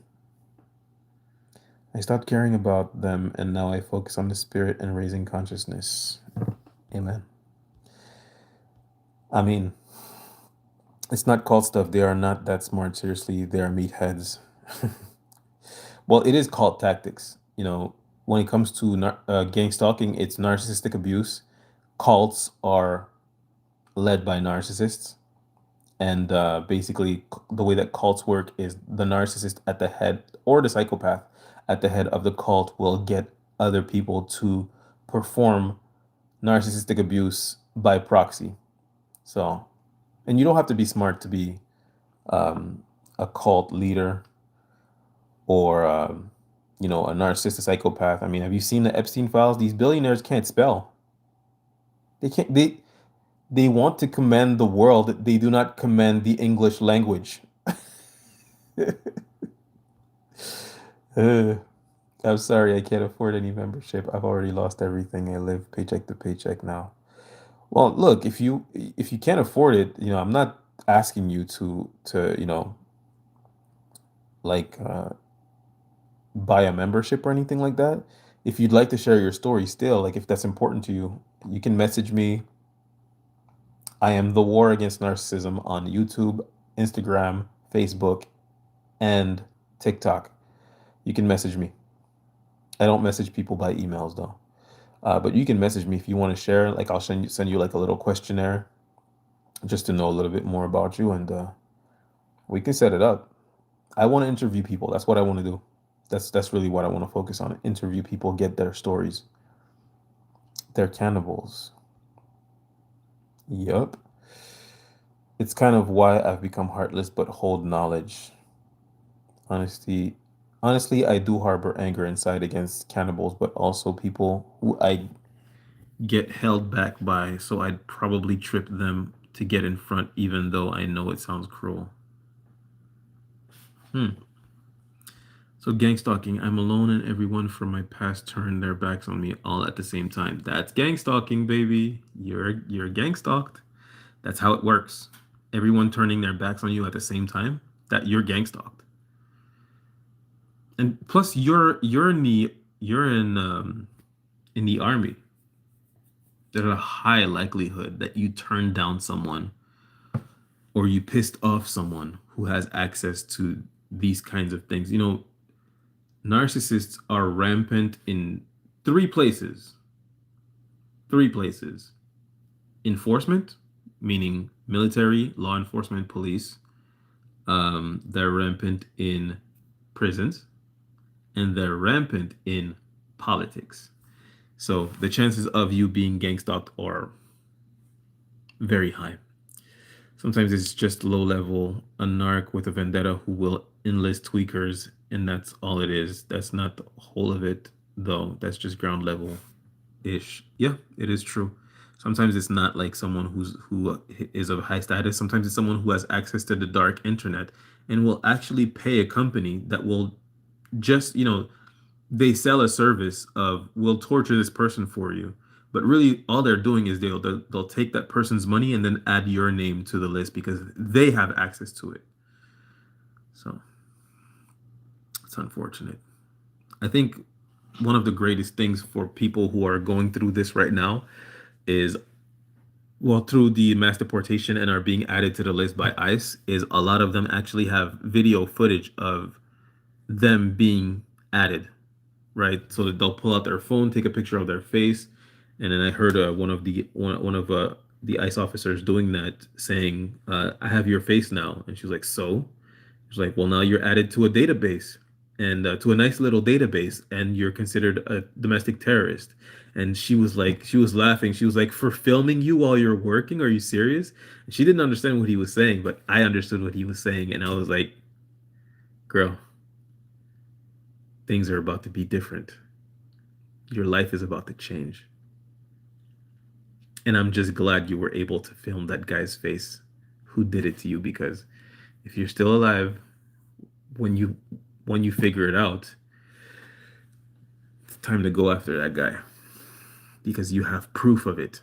I stopped caring about them and now I focus on the spirit and raising consciousness. Amen. I mean, it's not called stuff. They are not that smart. Seriously, they are meatheads. Well, it is called tactics. When it comes to gang stalking, it's narcissistic abuse. Cults are led by narcissists. And basically, the way that cults work is the narcissist at the head or the psychopath at the head of the cult will get other people to perform narcissistic abuse by proxy. So, and you don't have to be smart to be a cult leader or, a narcissistic psychopath. I mean, have you seen the Epstein files? These billionaires can't spell. They can't. They want to command the world. They do not command the English language. Uh, I'm sorry, I can't afford any membership. I've already lost everything. I live paycheck to paycheck now. Well, look, if you can't afford it, I'm not asking you to like buy a membership or anything like that. If you'd like to share your story still, like if that's important to you, you can message me. I am the War Against Narcissism on YouTube, Instagram, Facebook, and TikTok. You can message me. I don't message people by emails though. But you can message me if you want to share. Like I'll send you like a little questionnaire just to know a little bit more about you, and we can set it up. I want to interview people. That's what I want to do. That's really what I want to focus on. Interview people, get their stories. They're cannibals. Yup. It's kind of why I've become heartless but hold knowledge. Honesty, honestly, I do harbor anger inside against cannibals, but also people who I get held back by, so I'd probably trip them to get in front, even though I know it sounds cruel. Hmm. So gang stalking, I'm alone and everyone from my past turned their backs on me all at the same time. That's gang stalking, baby. You're gang stalked. That's how it works. Everyone turning their backs on you at the same time, that you're gang stalked. And plus you're in the army. there's a high likelihood that you turned down someone or you pissed off someone who has access to these kinds of things. Narcissists are rampant in three places. Three places. Enforcement, meaning military, law enforcement, police. They're rampant in prisons, and they're rampant in politics. So the chances of you being gang stalked are very high. Sometimes it's just low level, a narc with a vendetta who will enlist tweakers, and that's all it is. That's not the whole of it, though. That's just ground level ish. Yeah, it is true. Sometimes it's not like someone who is of high status. Sometimes it's someone who has access to the dark internet and will actually pay a company that will just, they sell a service of we'll torture this person for you, but really all they're doing is they'll take that person's money and then add your name to the list because they have access to it. So it's unfortunate. I think one of the greatest things for people who are going through this right now is, well, through the mass deportation and are being added to the list by ICE, is a lot of them actually have video footage of them being added, right? So that they'll pull out their phone, take a picture of their face, and then I heard one of the ICE officers doing that, saying, "I have your face now," and she was like, "So?" She's like, "Well, now you're added to a database, and to a nice little database, and you're considered a domestic terrorist." And she was laughing. She was like, "For filming you while you're working? Are you serious?" And she didn't understand what he was saying, but I understood what he was saying, and I was like, "Girl, things are about to be different. Your life is about to change." And I'm just glad you were able to film that guy's face who did it to you, because if you're still alive when you figure it out, it's time to go after that guy because you have proof of it.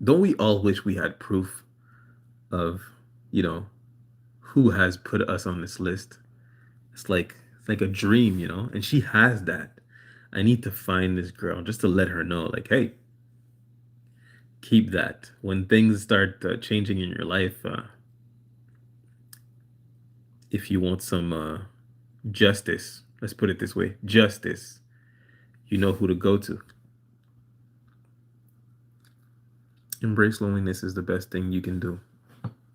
Don't we all wish we had proof of, you know, who has put us on this list? It's like a dream, and she has that. I need to find this girl just to let her know, like, hey, keep that. When things start changing in your life, if you want some justice, let's put it this way, justice, you know who to go to. Embrace loneliness is the best thing you can do.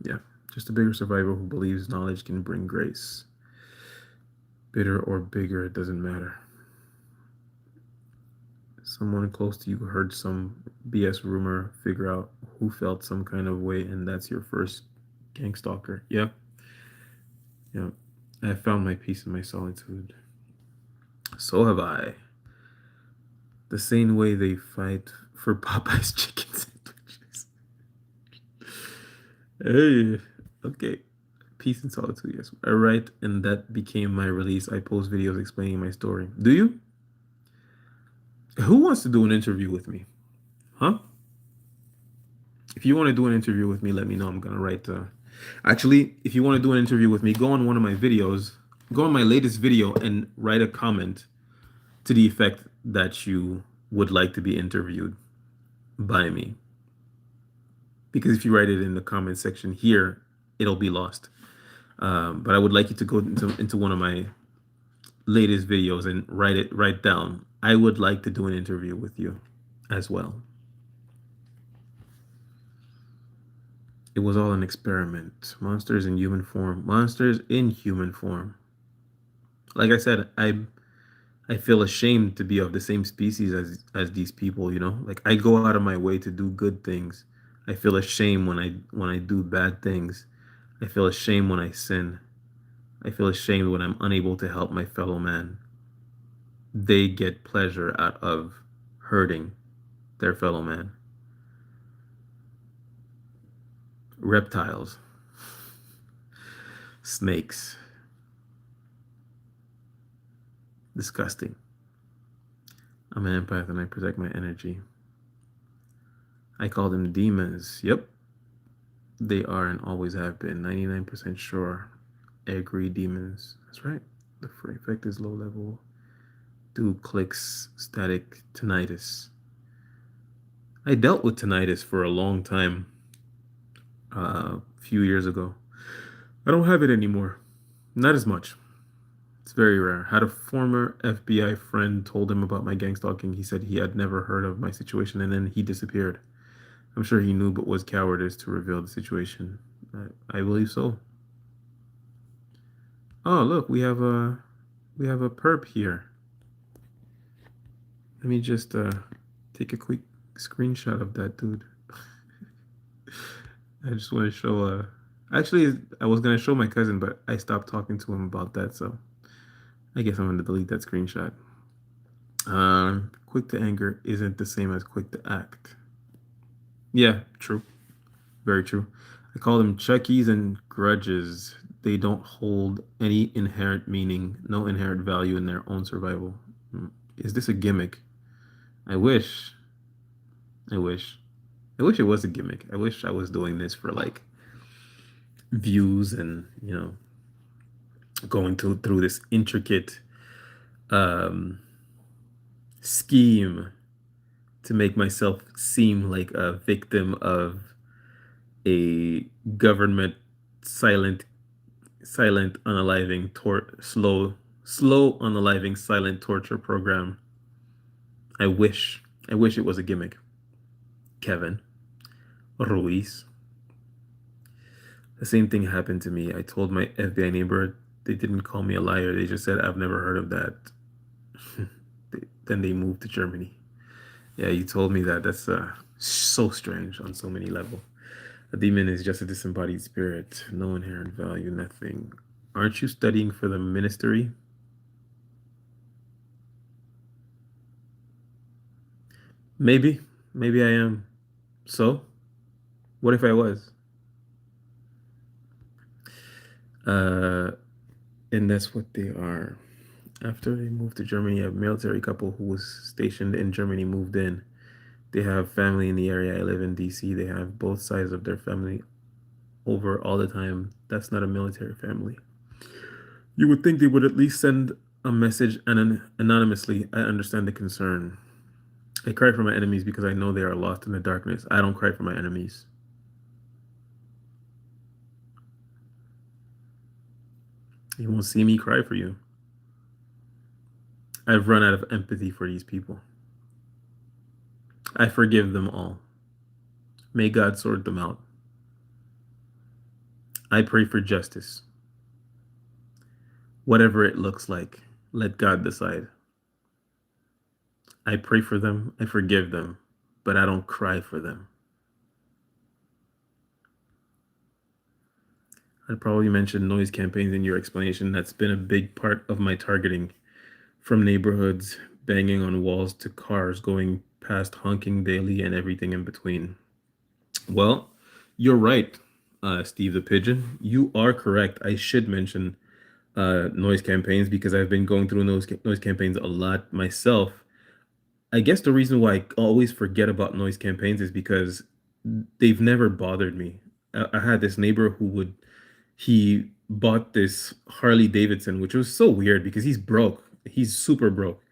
Yeah, just a bigger survivor who believes knowledge can bring grace. Bitter or bigger, it doesn't matter. Someone close to you heard some BS rumor, figure out who felt some kind of way, and that's your first gang stalker. Yeah, yeah. I found my peace in my solitude. So have I. The same way they fight for Popeye's chicken sandwiches. Hey, okay. Peace and solitude, yes. I write, and that became my release. I post videos explaining my story. Do you? Who wants to do an interview with me? Huh? If you want to do an interview with me, let me know. I'm gonna write. Actually, if you want to do an interview with me, go on one of my videos, go on my latest video, and write a comment to the effect that you would like to be interviewed by me. Because if you write it in the comment section here, it'll be lost. But I would like you to go into one of my latest videos and write down, I would like to do an interview with you as well. It was all an experiment. Monsters in human form. Monsters in human form. Like I said, I feel ashamed to be of the same species as these people, Like I go out of my way to do good things. I feel ashamed when I do bad things. I feel ashamed when I sin. I feel ashamed when I'm unable to help my fellow man. They get pleasure out of hurting their fellow man. Reptiles, snakes, disgusting. I'm an empath and I protect my energy. I call them demons. Yep, they are and always have been. 99% sure. I agree, demons. That's right. The free effect is low level. Do clicks, static, tinnitus. I dealt with tinnitus for a long time, a few years ago. I don't have it anymore. Not as much. It's very rare. Had a former FBI friend told him about my gang stalking. He said he had never heard of my situation and then he disappeared. I'm sure he knew but was cowardice to reveal the situation. I believe so. Oh, look, we have a perp here. Let me just take a quick screenshot of that dude. I just want to show actually I was gonna show my cousin, but I stopped talking to him about that, so I guess I'm gonna delete that screenshot. Quick to anger isn't the same as quick to act. Yeah, true. Very true. I call them Chuckies and grudges. They don't hold any inherent meaning, no inherent value in their own survival. Is this a gimmick? I wish. I wish. I wish it was a gimmick. I wish I was doing this for like views and, going through this intricate um, scheme to make myself seem like a victim of a government silent unaliving slow unaliving silent torture program. I wish it was a gimmick. Kevin Ruiz. The same thing happened to me. I told my FBI neighbor. They didn't call me a liar. They just said I've never heard of that. Then they moved to Germany. Yeah, you told me that. That's so strange on so many levels. A demon is just a disembodied spirit, no inherent value, nothing. Aren't you studying for the ministry? Maybe. Maybe I am. So, what if I was? Uh, and that's what they are. After they moved to Germany, a military couple who was stationed in Germany moved in. They have family in the area. I live in DC. They have both sides of their family over all the time. That's not a military family. You would think they would at least send a message anonymously. I understand the concern. I cry for my enemies because I know they are lost in the darkness. I don't cry for my enemies. You won't see me cry for you. I've run out of empathy for these people. I forgive them all. May God sort them out. I pray for justice. Whatever it looks like, let God decide. I pray for them, I forgive them, but I don't cry for them. I probably mentioned noise campaigns in your explanation. That's been a big part of my targeting, from neighborhoods, banging on walls, to cars going past honking daily and everything in between. Well, you're right, Steve the Pigeon. You are correct. I should mention noise campaigns because I've been going through noise campaigns a lot myself. I guess the reason why I always forget about noise campaigns is because they've never bothered me. I had this neighbor he bought this Harley Davidson, which was so weird because he's broke. He's super broke.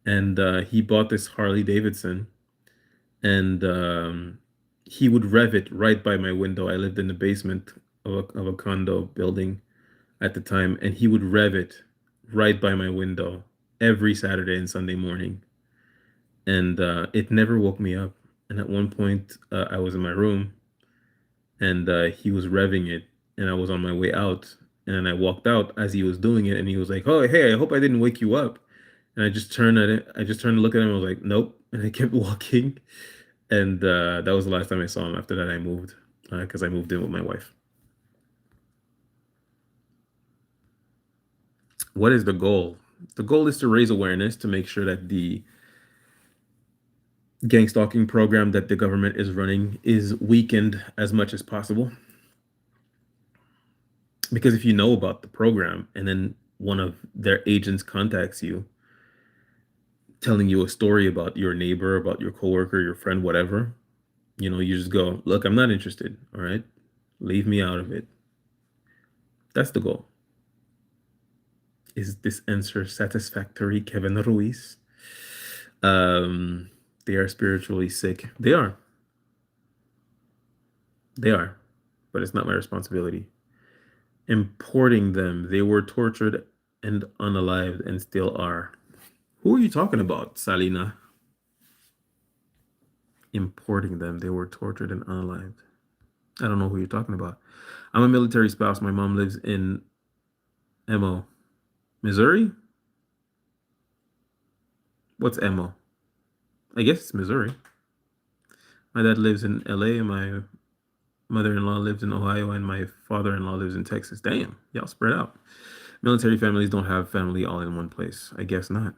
And he bought this Harley Davidson and he would rev it right by my window. I lived in the basement of a condo building at the time, and he would rev it right by my window every Saturday and Sunday morning. And it never woke me up. And at one point, I was in my room, and he was revving it, and I was on my way out, and then I walked out as he was doing it, and he was like, "Oh, hey, I hope I didn't wake you up." And I just turned at it. I just turned to look at him. I was like, "Nope," and I kept walking. And that was the last time I saw him. After that, I moved because I moved in with my wife. What is the goal? The goal is to raise awareness to make sure that the gang stalking program that the government is running is weakened as much as possible. Because if you know about the program and then one of their agents contacts you, telling you a story about your neighbor, about your coworker, your friend, whatever, you just go, look, I'm not interested. All right. Leave me out of it. That's the goal. Is this answer satisfactory, Kevin Ruiz? Um, They are spiritually sick. They are. They are. But it's not my responsibility. Importing them, they were tortured and unalived and still are. Who are you talking about, Salina? Importing them, they were tortured and unalived. I don't know who you're talking about. I'm a military spouse. My mom lives in MO. Missouri? What's MO? I guess it's Missouri. My dad lives in LA and my mother-in-law lives in Ohio and my father-in-law lives in Texas. Damn, y'all spread out. Military families don't have family all in one place. I guess not.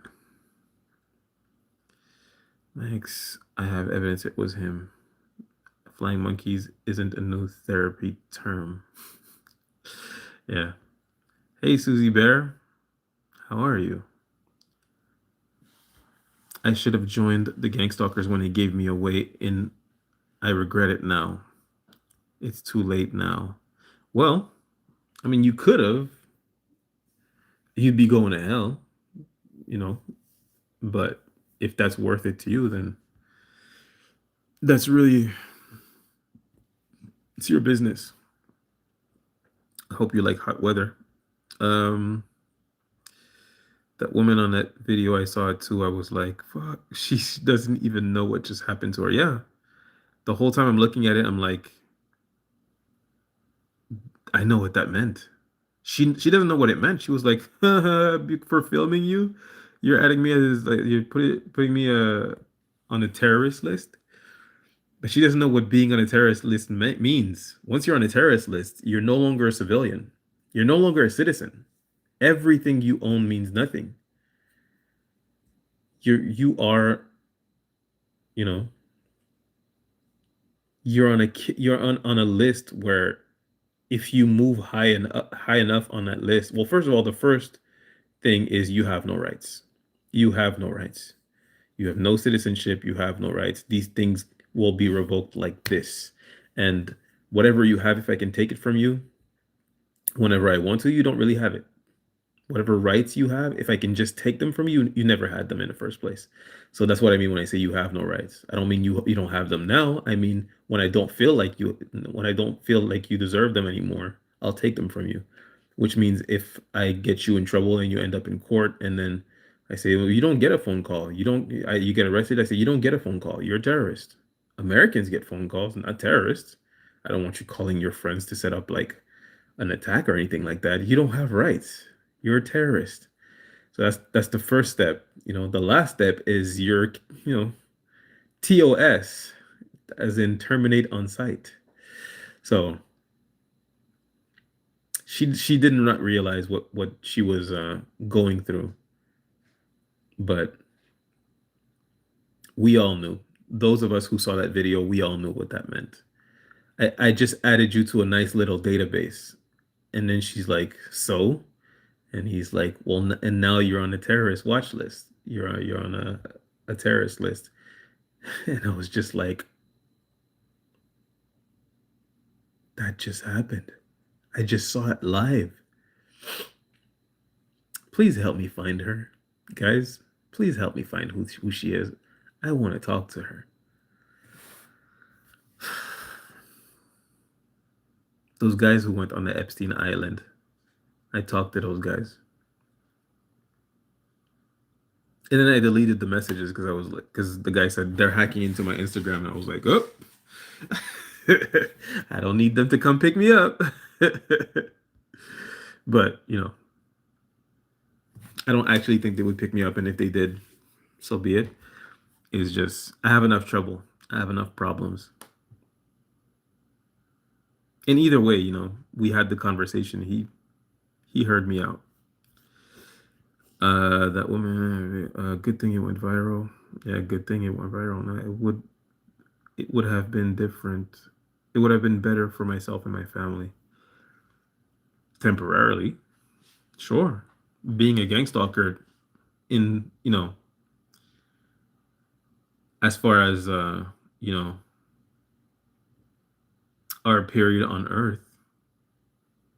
Max, I have evidence it was him. Flying monkeys isn't a new therapy term. Yeah. Hey, Susie Bear. How are you? I should have joined the gangstalkers when they gave me away in I regret it now. It's too late now. Well, I mean, you could have. You'd be going to hell, you know, but if that's worth it to you, then that's really, it's your business. I hope you like hot weather. Um, that woman on that video, I saw it too. I was like, fuck, she doesn't even know what just happened to her. Yeah. The whole time I'm looking at it, I'm like, I know what that meant. She doesn't know what it meant. She was like, for filming you, you're adding me as like you're putting me on a terrorist list. But she doesn't know what being on a terrorist list means. Once you're on a terrorist list, you're no longer a civilian. You're no longer a citizen. Everything you own means nothing. You are, you know, you're on a list where if you move high enough on that list, well, first of all, the first thing is you have no rights. You have no rights. You have no citizenship. You have no rights. These things will be revoked like this. And whatever you have, if I can take it from you whenever I want to, you don't really have it. Whatever rights you have, if I can just take them from you, you never had them in the first place. So that's what I mean when I say you have no rights. I don't mean you don't have them now. I mean when I don't feel like you deserve them anymore, I'll take them from you. Which means if I get you in trouble and you end up in court, and then I say, well, you don't get a phone call. You get arrested. I say, you don't get a phone call. You're a terrorist. Americans get phone calls, not terrorists. I don't want you calling your friends to set up like an attack or anything like that. You don't have rights. You're a terrorist. So that's the first step. The last step is your, TOS, as in terminate on sight. So she did not realize what she was going through, but we all knew. Those of us who saw that video, we all knew what that meant. I just added you to a nice little database, and then she's like, so. And he's like, well, and now you're on a terrorist watch list. You're on a terrorist list. And I was just like, that just happened. I just saw it live. Please help me find her. Guys, please help me find who she is. I want to talk to her. Those guys who went on the Epstein Island, I talked to those guys. And then I deleted the messages because I was like, because the guy said they're hacking into my Instagram, and I was like, oh, I don't need them to come pick me up. But I don't actually think they would pick me up, and if they did, so be it. It's just I have enough trouble. I have enough problems. And either way, we had the conversation. He heard me out. That woman. Good thing it went viral. Yeah, good thing it went viral. No, it would have been different. It would have been better for myself and my family. Temporarily, sure. Being a gang stalker in, as far as our period on Earth,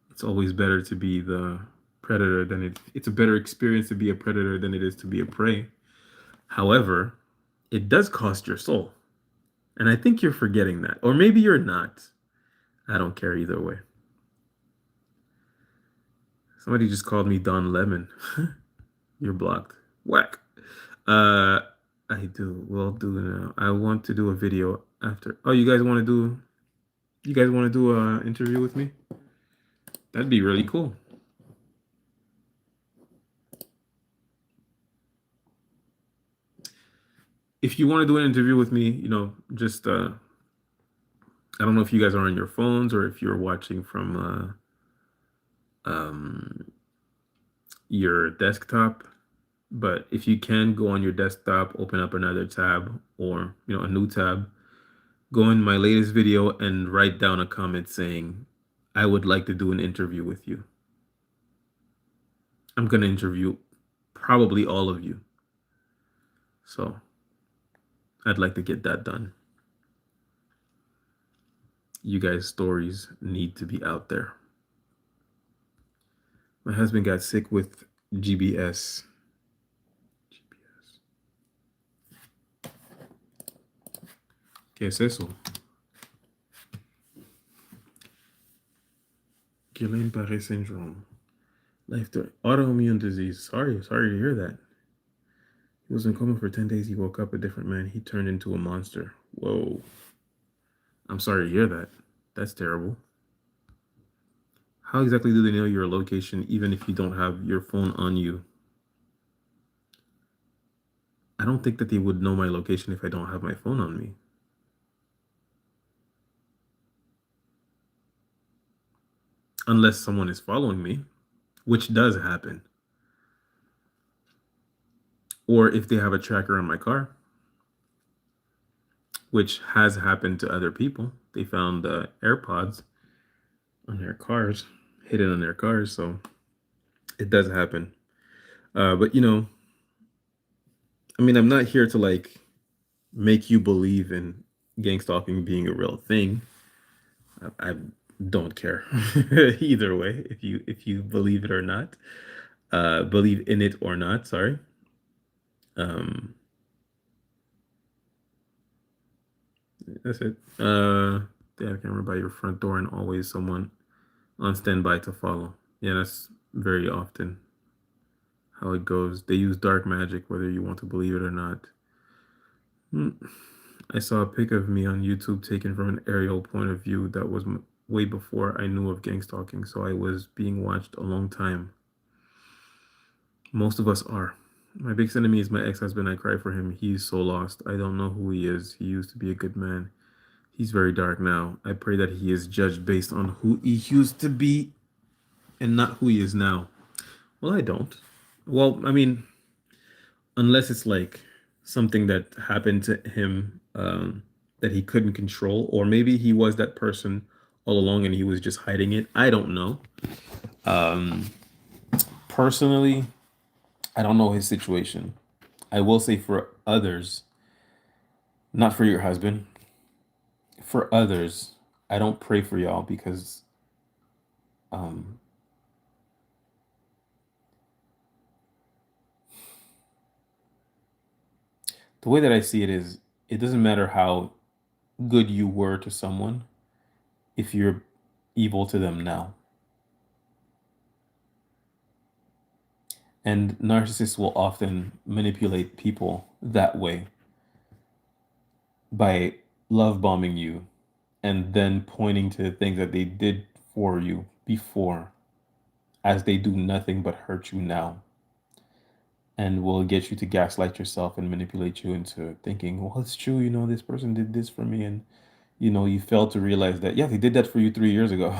it's always better to be the predator than it's a better experience to be a predator than it is to be a prey. However, it does cost your soul. And I think you're forgetting that. Or maybe you're not. I don't care either way. Somebody just called me Don Lemon. You're blocked. Whack. Uh, I do. We'll do now. I want to do a video after. Oh, you guys want to do? You guys want to do a interview with me? That'd be really cool. If you want to do an interview with me, just I don't know if you guys are on your phones or if you're watching from your desktop. But if you can go on your desktop, open up another tab or a new tab, go in my latest video and write down a comment saying, I would like to do an interview with you. I'm going to interview probably all of you. So I'd like to get that done. You guys' stories need to be out there. My husband got sick with GBS. ¿Qué es eso? Guillain-Barré syndrome. Autoimmune disease. Sorry to hear that. He was in coma for 10 days. He woke up a different man. He turned into a monster. Whoa. I'm sorry to hear that. That's terrible. How exactly do they know your location even if you don't have your phone on you? I don't think that they would know my location if I don't have my phone on me. Unless someone is following me, which does happen. Or if they have a tracker on my car, which has happened to other people. They found AirPods on their cars, hidden on their cars. So it does happen. But I'm not here to like make you believe in gangstalking being a real thing. I don't care either way if you believe it or not, believe in it or not. Sorry. That's it. They have a camera by your front door and always someone on standby to follow. Yeah, that's very often how it goes. They use dark magic, whether you want to believe it or not. I saw a pic of me on YouTube taken from an aerial point of view that was way before I knew of gangstalking, so I was being watched a long time. Most of us are. My biggest enemy is my ex-husband. I cry for him. He's so lost. I don't know who he is. He used to be a good man. He's very dark now. I pray that he is judged based on who he used to be and not who he is now. Well, I don't. Well, unless it's like something that happened to him that he couldn't control, or maybe he was that person all along and he was just hiding it. I don't know. Personally, I don't know his situation. I will say for others, not for your husband, for others, I don't pray for y'all because um, the way that I see it is it doesn't matter how good you were to someone if you're evil to them now. And narcissists will often manipulate people that way by love bombing you and then pointing to the things that they did for you before as they do nothing but hurt you now and will get you to gaslight yourself and manipulate you into thinking, well, it's true, this person did this for me. And, you fail to realize that, yeah, they did that for you 3 years ago.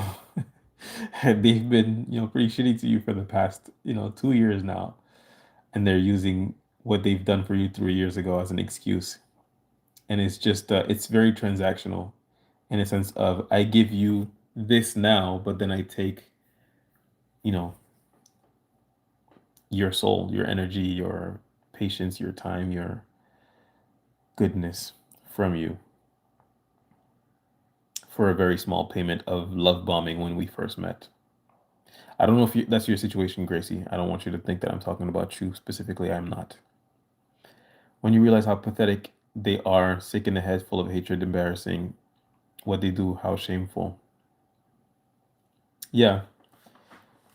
And they've been, pretty shitty to you for the past, 2 years now. And they're using what they've done for you 3 years ago as an excuse. And it's just, it's very transactional in a sense of I give you this now, but then I take, you know, your soul, your energy, your patience, your time, your goodness from you for a very small payment of love bombing when we first met. I don't know if that's your situation, Gracie. I don't want you to think that I'm talking about you specifically. I'm not. When you realize how pathetic They are sick in the head, full of hatred, embarrassing. What they do, how shameful. Yeah,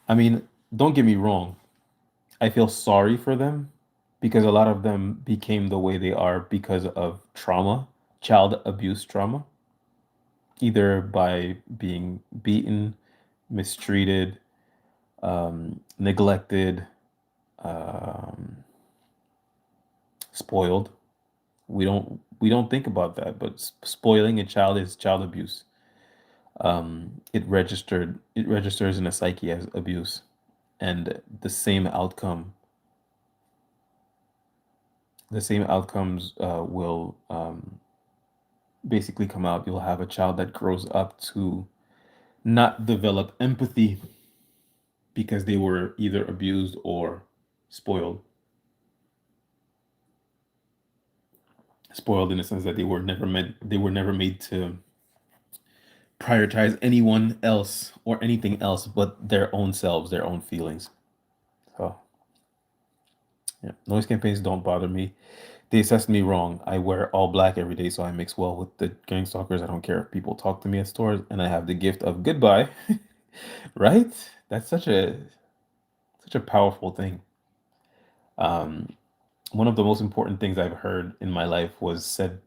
I mean, don't get me wrong. I feel sorry for them because a lot of them became the way they are because of trauma, child abuse trauma, either by being beaten, mistreated, neglected, um, spoiled. We don't think about that, but spoiling a child is child abuse. It registers in a psyche as abuse, and the same outcomes will basically come out. You'll have a child that grows up to not develop empathy because they were either abused or spoiled. Spoiled in the sense that they were never made to prioritize anyone else or anything else but their own selves, their own feelings. So, yeah, noise campaigns don't bother me. They assessed me wrong. I wear all black every day, so I mix well with the gang stalkers. I don't care if people talk to me at stores, and I have the gift of goodbye. Right? That's such a powerful thing. Um, One of the most important things I've heard in my life was said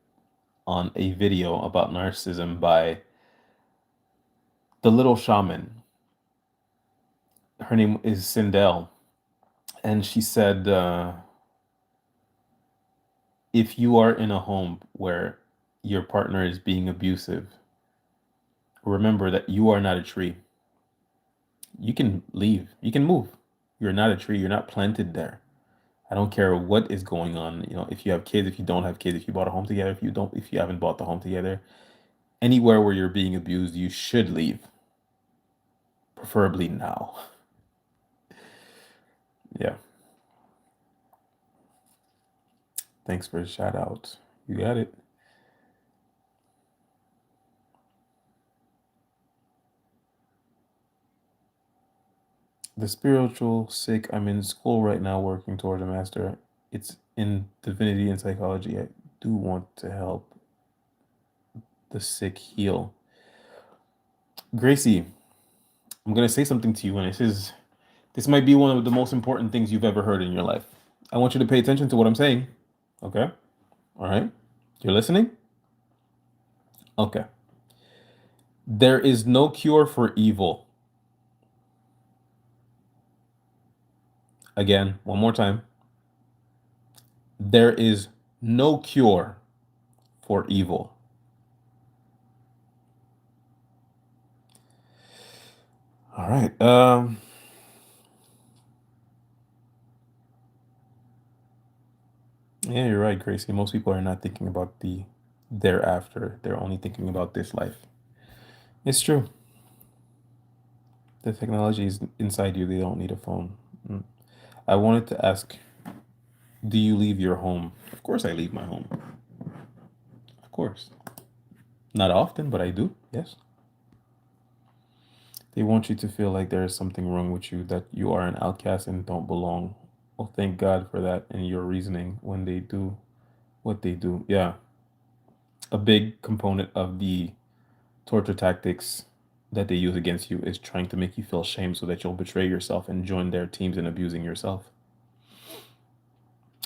on a video about narcissism by the little shaman. Her name is Sindel, and she said, if you are in a home where your partner is being abusive, remember that you are not a tree. You can leave, you can move. You're not a tree, you're not planted there. I don't care what is going on. If you have kids, if you don't have kids, if you bought a home together, if you haven't bought the home together, anywhere where you're being abused, you should leave, preferably now. Yeah. Thanks for the shout out. You got it. The spiritual sick. I'm in school right now working toward a master. It's in divinity and psychology. I do want to help the sick heal. Gracie, I'm gonna say something to you, and this might be one of the most important things you've ever heard in your life. I want you to pay attention to what I'm saying. Okay? All right? You're listening? Okay. There is no cure for evil. Again, one more time. There is no cure for evil. All right. Yeah, you're right, Gracie. Most people are not thinking about the thereafter. They're only thinking about this life. It's true. The technology is inside you. They don't need a phone. Mm. I wanted to ask, do you leave your home? Of course I leave my home. Of course. Not often, but I do. Yes. They want you to feel like there is something wrong with you, that you are an outcast and don't belong. Well, thank God for that and your reasoning when they do what they do. Yeah. A big component of the torture tactics that they use against you is trying to make you feel shame so that you'll betray yourself and join their teams in abusing yourself.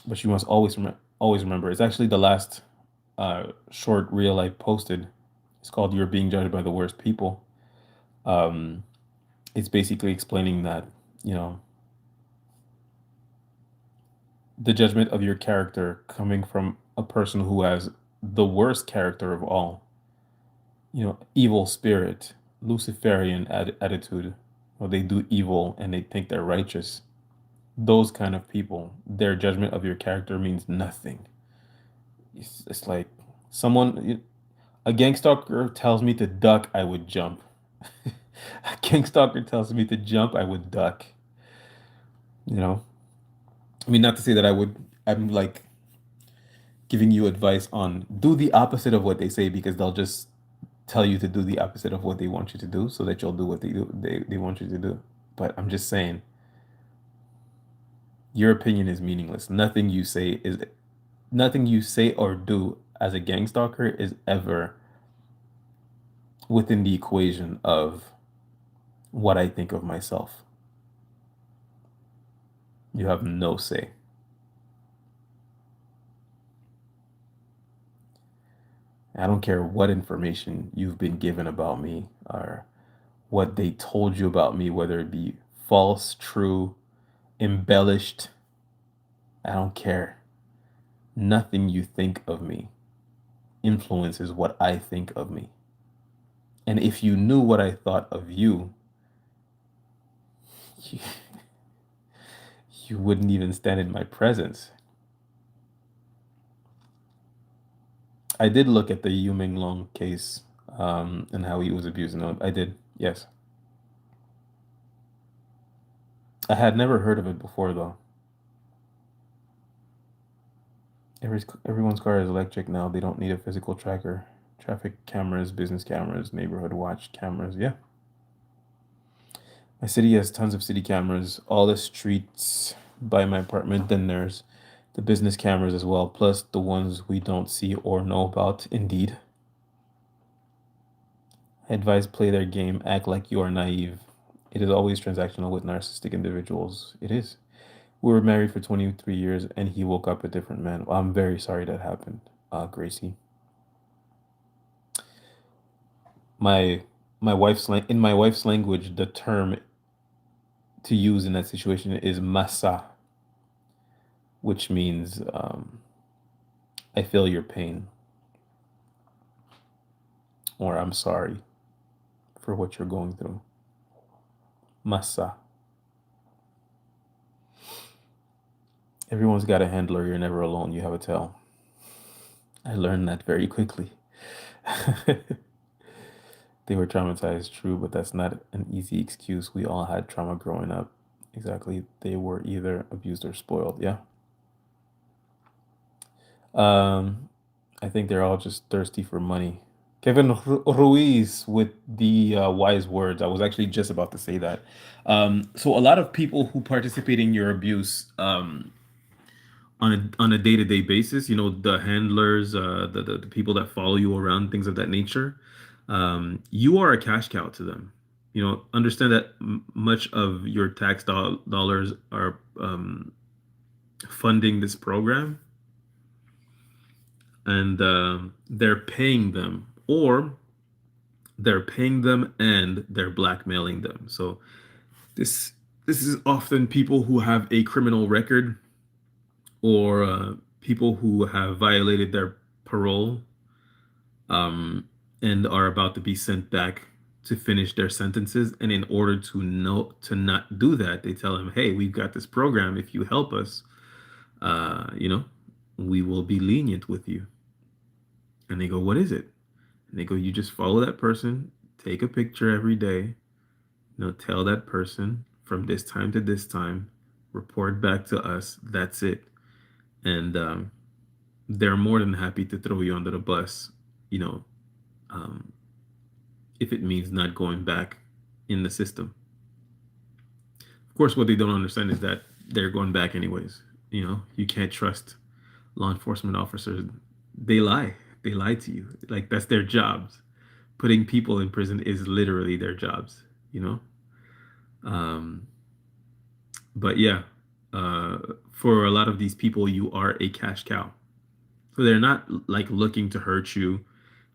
But you must always remember, it's actually the last short reel I posted. It's called "You're Being Judged by the Worst People." Um, it's basically explaining that, you know, the judgment of your character coming from a person who has the worst character of all, evil spirit, Luciferian attitude, or they do evil and they think they're righteous. Those kind of people, their judgment of your character means nothing. It's like a gangstalker tells me to duck, I would jump. A gangstalker tells me to jump, I would duck. You know, I mean, not to say that I'm like giving you advice on do the opposite of what they say because they'll just tell you to do the opposite of what they want you to do so that you'll do what they want you to do. But I'm just saying, your opinion is meaningless. Nothing you say is Nothing you say or do as a gang stalker is ever within the equation of what I think of myself. You have no say. I don't care what information you've been given about me or what they told you about me, whether it be false, true, embellished. I don't care. Nothing you think of me influences what I think of me. And if you knew what I thought of you, you, you wouldn't even stand in my presence. I did look at the Yu Ming Long case and how he was abusing them. I did, yes. I had never heard of it before, though. Everyone's car is electric now. They don't need a physical tracker. Traffic cameras, business cameras, neighborhood watch cameras. Yeah. My city has tons of city cameras. All the streets by my apartment, then there's the business cameras as well, plus the ones we don't see or know about. Indeed. I advise play their game, act like you are naive. It is always transactional with narcissistic individuals. It is. We were married for 23 years and he woke up a different man. Well, I'm very sorry that happened, Gracie. My in my wife's language, the term to use in that situation is masa, which means I feel your pain or I'm sorry for what you're going through. Masa. Everyone's got a handler. You're never alone. You have a tell. I learned that very quickly. They were traumatized, true, but that's not an easy excuse. We all had trauma growing up. Exactly. They were either abused or spoiled. Yeah. Um, I think they're all just thirsty for money. Kevin Ruiz with the wise words. I was actually just about to say that. So a lot of people who participate in your abuse on a day-to-day basis, you know, the handlers, the people that follow you around, things of that nature, you are a cash cow to them. You know, understand that much of your dollars are funding this program, and they're paying them, or they're paying them and they're blackmailing them. So this this is often people who have a criminal record or people who have violated their parole um, and are about to be sent back to finish their sentences. And in order to not do that, they tell them, "Hey, we've got this program. If you help us, you know, we will be lenient with you." And they go, "What is it?" And they go, "You just follow that person, take a picture every day, you know, tell that person from this time to this time, report back to us. That's it." And they're more than happy to throw you under the bus, you know, um, if it means not going back in the system. Of course, what they don't understand is that they're going back anyways. You know, you can't trust law enforcement officers. They lie. They lie to you. Like that's their jobs. Putting people in prison is literally their jobs. You know. Um, but yeah, uh, for a lot of these people, you are a cash cow. So they're not like looking to hurt you.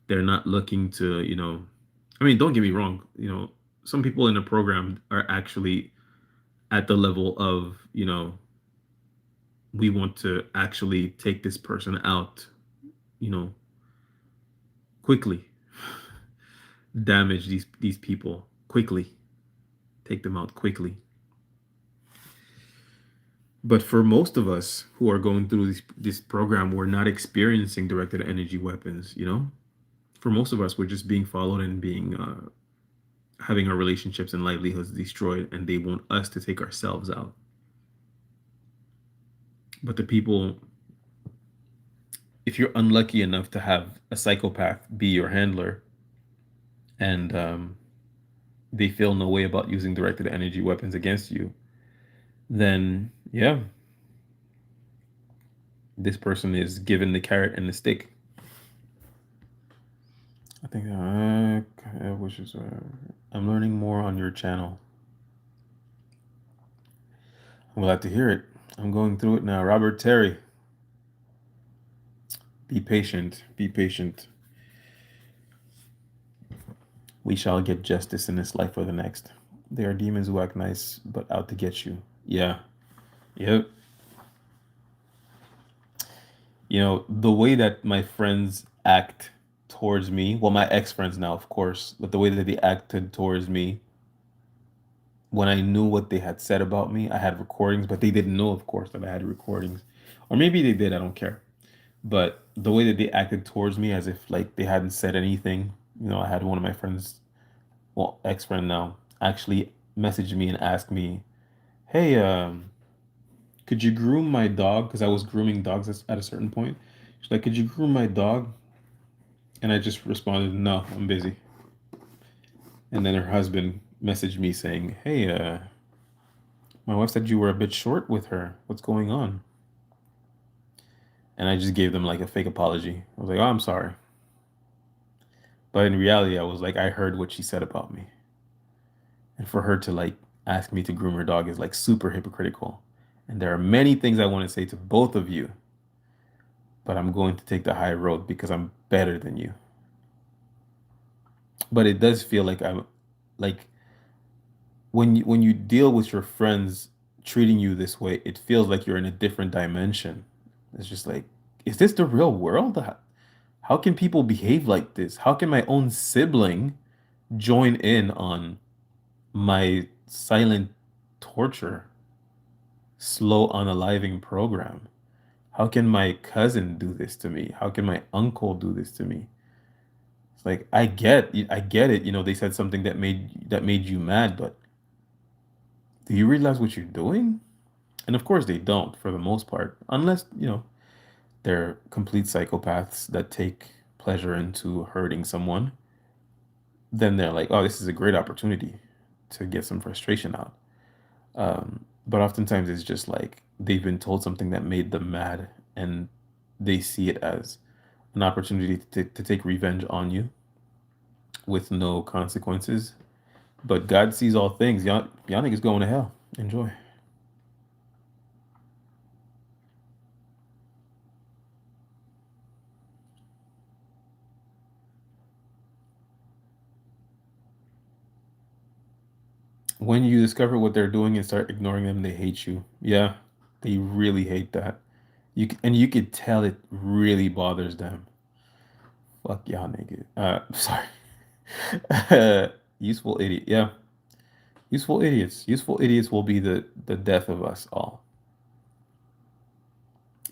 They're not looking to, you know, I mean, don't get me wrong, you know, some people in the program are actually at the level of, you know, we want to actually take this person out, you know, quickly, damage these people quickly, take them out quickly. But for most of us who are going through this program, we're not experiencing directed energy weapons, you know? For most of us, we're just being followed and being having our relationships and livelihoods destroyed, and they want us to take ourselves out. But the people, if you're unlucky enough to have a psychopath be your handler, and they feel no way about using directed energy weapons against you, then yeah, This person is given the carrot and the stick. I think which is I'm learning more on your channel. I'm glad to hear it. I'm going through it now. Robert Terry, be patient. Be patient. We shall get justice in this life or the next. They are demons who act nice, but out to get you. Yeah. Yep. You know, the way that my friends act towards me, well, my ex-friends now, of course, but the way that they acted towards me when I knew what they had said about me, I had recordings, but they didn't know, of course, that I had recordings. Or maybe they did, I don't care. But the way that they acted towards me as if like they hadn't said anything, I had one of my friends, well, ex-friend now, actually messaged me and asked me, "Hey, could you groom my dog?" Because I was grooming dogs at a certain point. She's like, "Could you groom my dog?" And I just responded, "No, I'm busy." And then her husband messaged me saying, "Hey, my wife said you were a bit short with her. What's going on?" And I just gave them like a fake apology. I was like, "Oh, I'm sorry." But in reality, I was like, I heard what she said about me. And for her to like ask me to groom her dog is like super hypocritical. And there are many things I want to say to both of you, but I'm going to take the high road because I'm better than you. But it does feel like I'm like when you deal with your friends treating you this way, it feels like you're in a different dimension. It's just like, is this the real world? How can people behave like this? How can my own sibling join in on my silent torture, slow unaliving program? How can my cousin do this to me? How can my uncle do this to me? It's like I get it. They said something that made you mad, but do you realize what you're doing? And of course they don't for the most part, unless, they're complete psychopaths that take pleasure into hurting someone. Then they're like, oh, this is a great opportunity to get some frustration out. But oftentimes it's just like they've been told something that made them mad and they see it as an opportunity to take revenge on you with no consequences. But God sees all things. Y'all niggas going to hell. Enjoy. When you discover what they're doing and start ignoring them, they hate you. Yeah, they really hate that. And you could tell it really bothers them. Fuck y'all niggas. Sorry. Useful idiot. Yeah, useful idiots. Useful idiots will be the death of us all.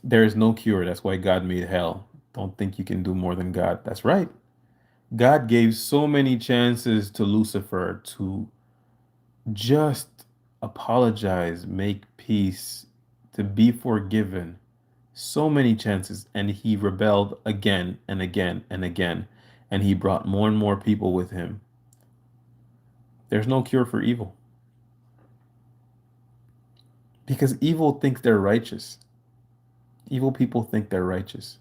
There is no cure. That's why God made hell. Don't think you can do more than God. That's right. God gave so many chances to Lucifer to just apologize, make peace, to be forgiven. So many chances, and he rebelled again and again and again, and he brought more and more people with him. There's no cure for evil because evil thinks they're righteous. Evil people think they're righteous.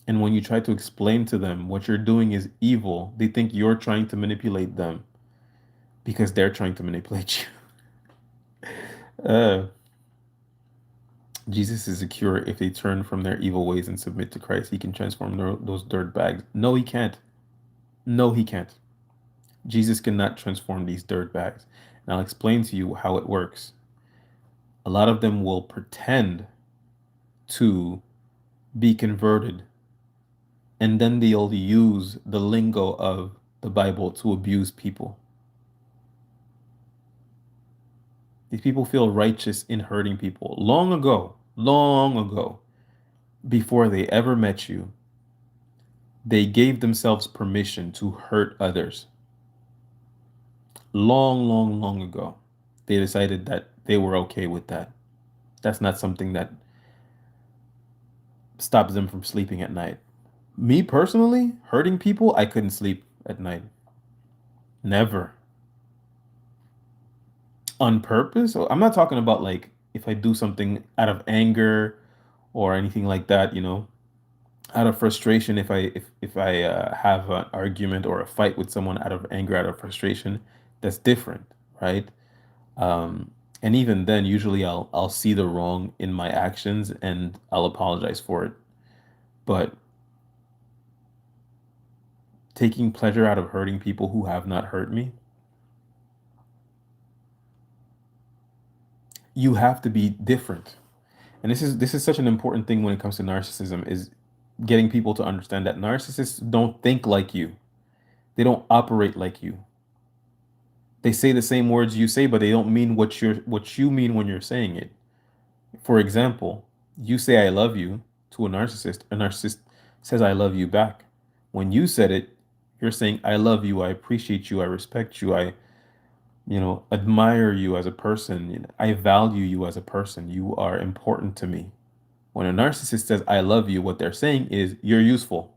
And when you try to explain to them what you're doing is evil, they think you're trying to manipulate them because they're trying to manipulate you. Jesus is a cure if they turn from their evil ways and submit to Christ. He can transform those dirt bags. No, he can't. No, he can't. Jesus cannot transform these dirt bags. And I'll explain to you how it works. A lot of them will pretend to be converted, and then they'll use the lingo of the Bible to abuse people. These people feel righteous in hurting people. Long ago, before they ever met you, they gave themselves permission to hurt others. Long ago, they decided that they were okay with that. That's not something that stops them from sleeping at night. Me personally, hurting people, I couldn't sleep at night. Never. On purpose? I'm not talking about like if I do something out of anger or anything like that, out of frustration, if I have an argument or a fight with someone out of anger, out of frustration, that's different, right? Um, and even then, usually I'll see the wrong in my actions and I'll apologize for it. But taking pleasure out of hurting people who have not hurt me, you have to be different. And this is such an important thing when it comes to narcissism is getting people to understand that narcissists don't think like you. They don't operate like you. They say the same words you say, but they don't mean what you mean when you're saying it. For example, you say I love you to a narcissist says I love you back. When you said it, you're saying I love you, I appreciate you, I respect you, I, admire you as a person, I value you as a person. You are important to me. When a narcissist says I love you, what they're saying is you're useful.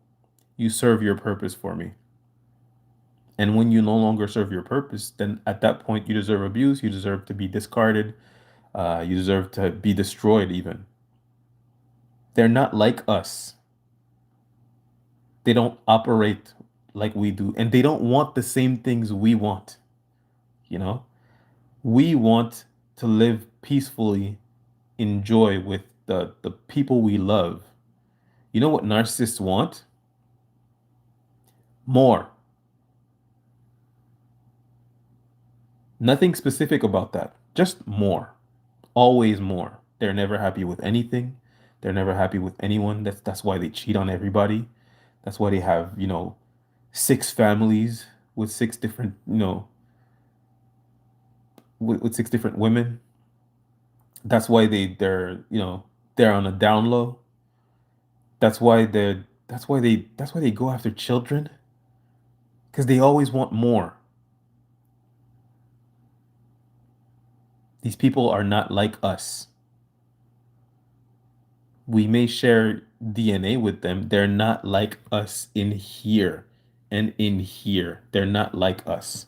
You serve your purpose for me. And when you no longer serve your purpose, then at that point you deserve abuse, you deserve to be discarded, you deserve to be destroyed even. They're not like us. They don't operate like we do, and they don't want the same things we want, you know? We want to live peacefully in joy with the people we love. You know what narcissists want? More. Nothing specific about that. Just more. Always more. They're never happy with anything. They're never happy with anyone. That's why they cheat on everybody. That's why they have, six families with six different, with six different women. That's why they're on a down low. That's why they go after children because they always want more. These people are not like us. We may share DNA with them. They're not like us in here and in here. They're not like us.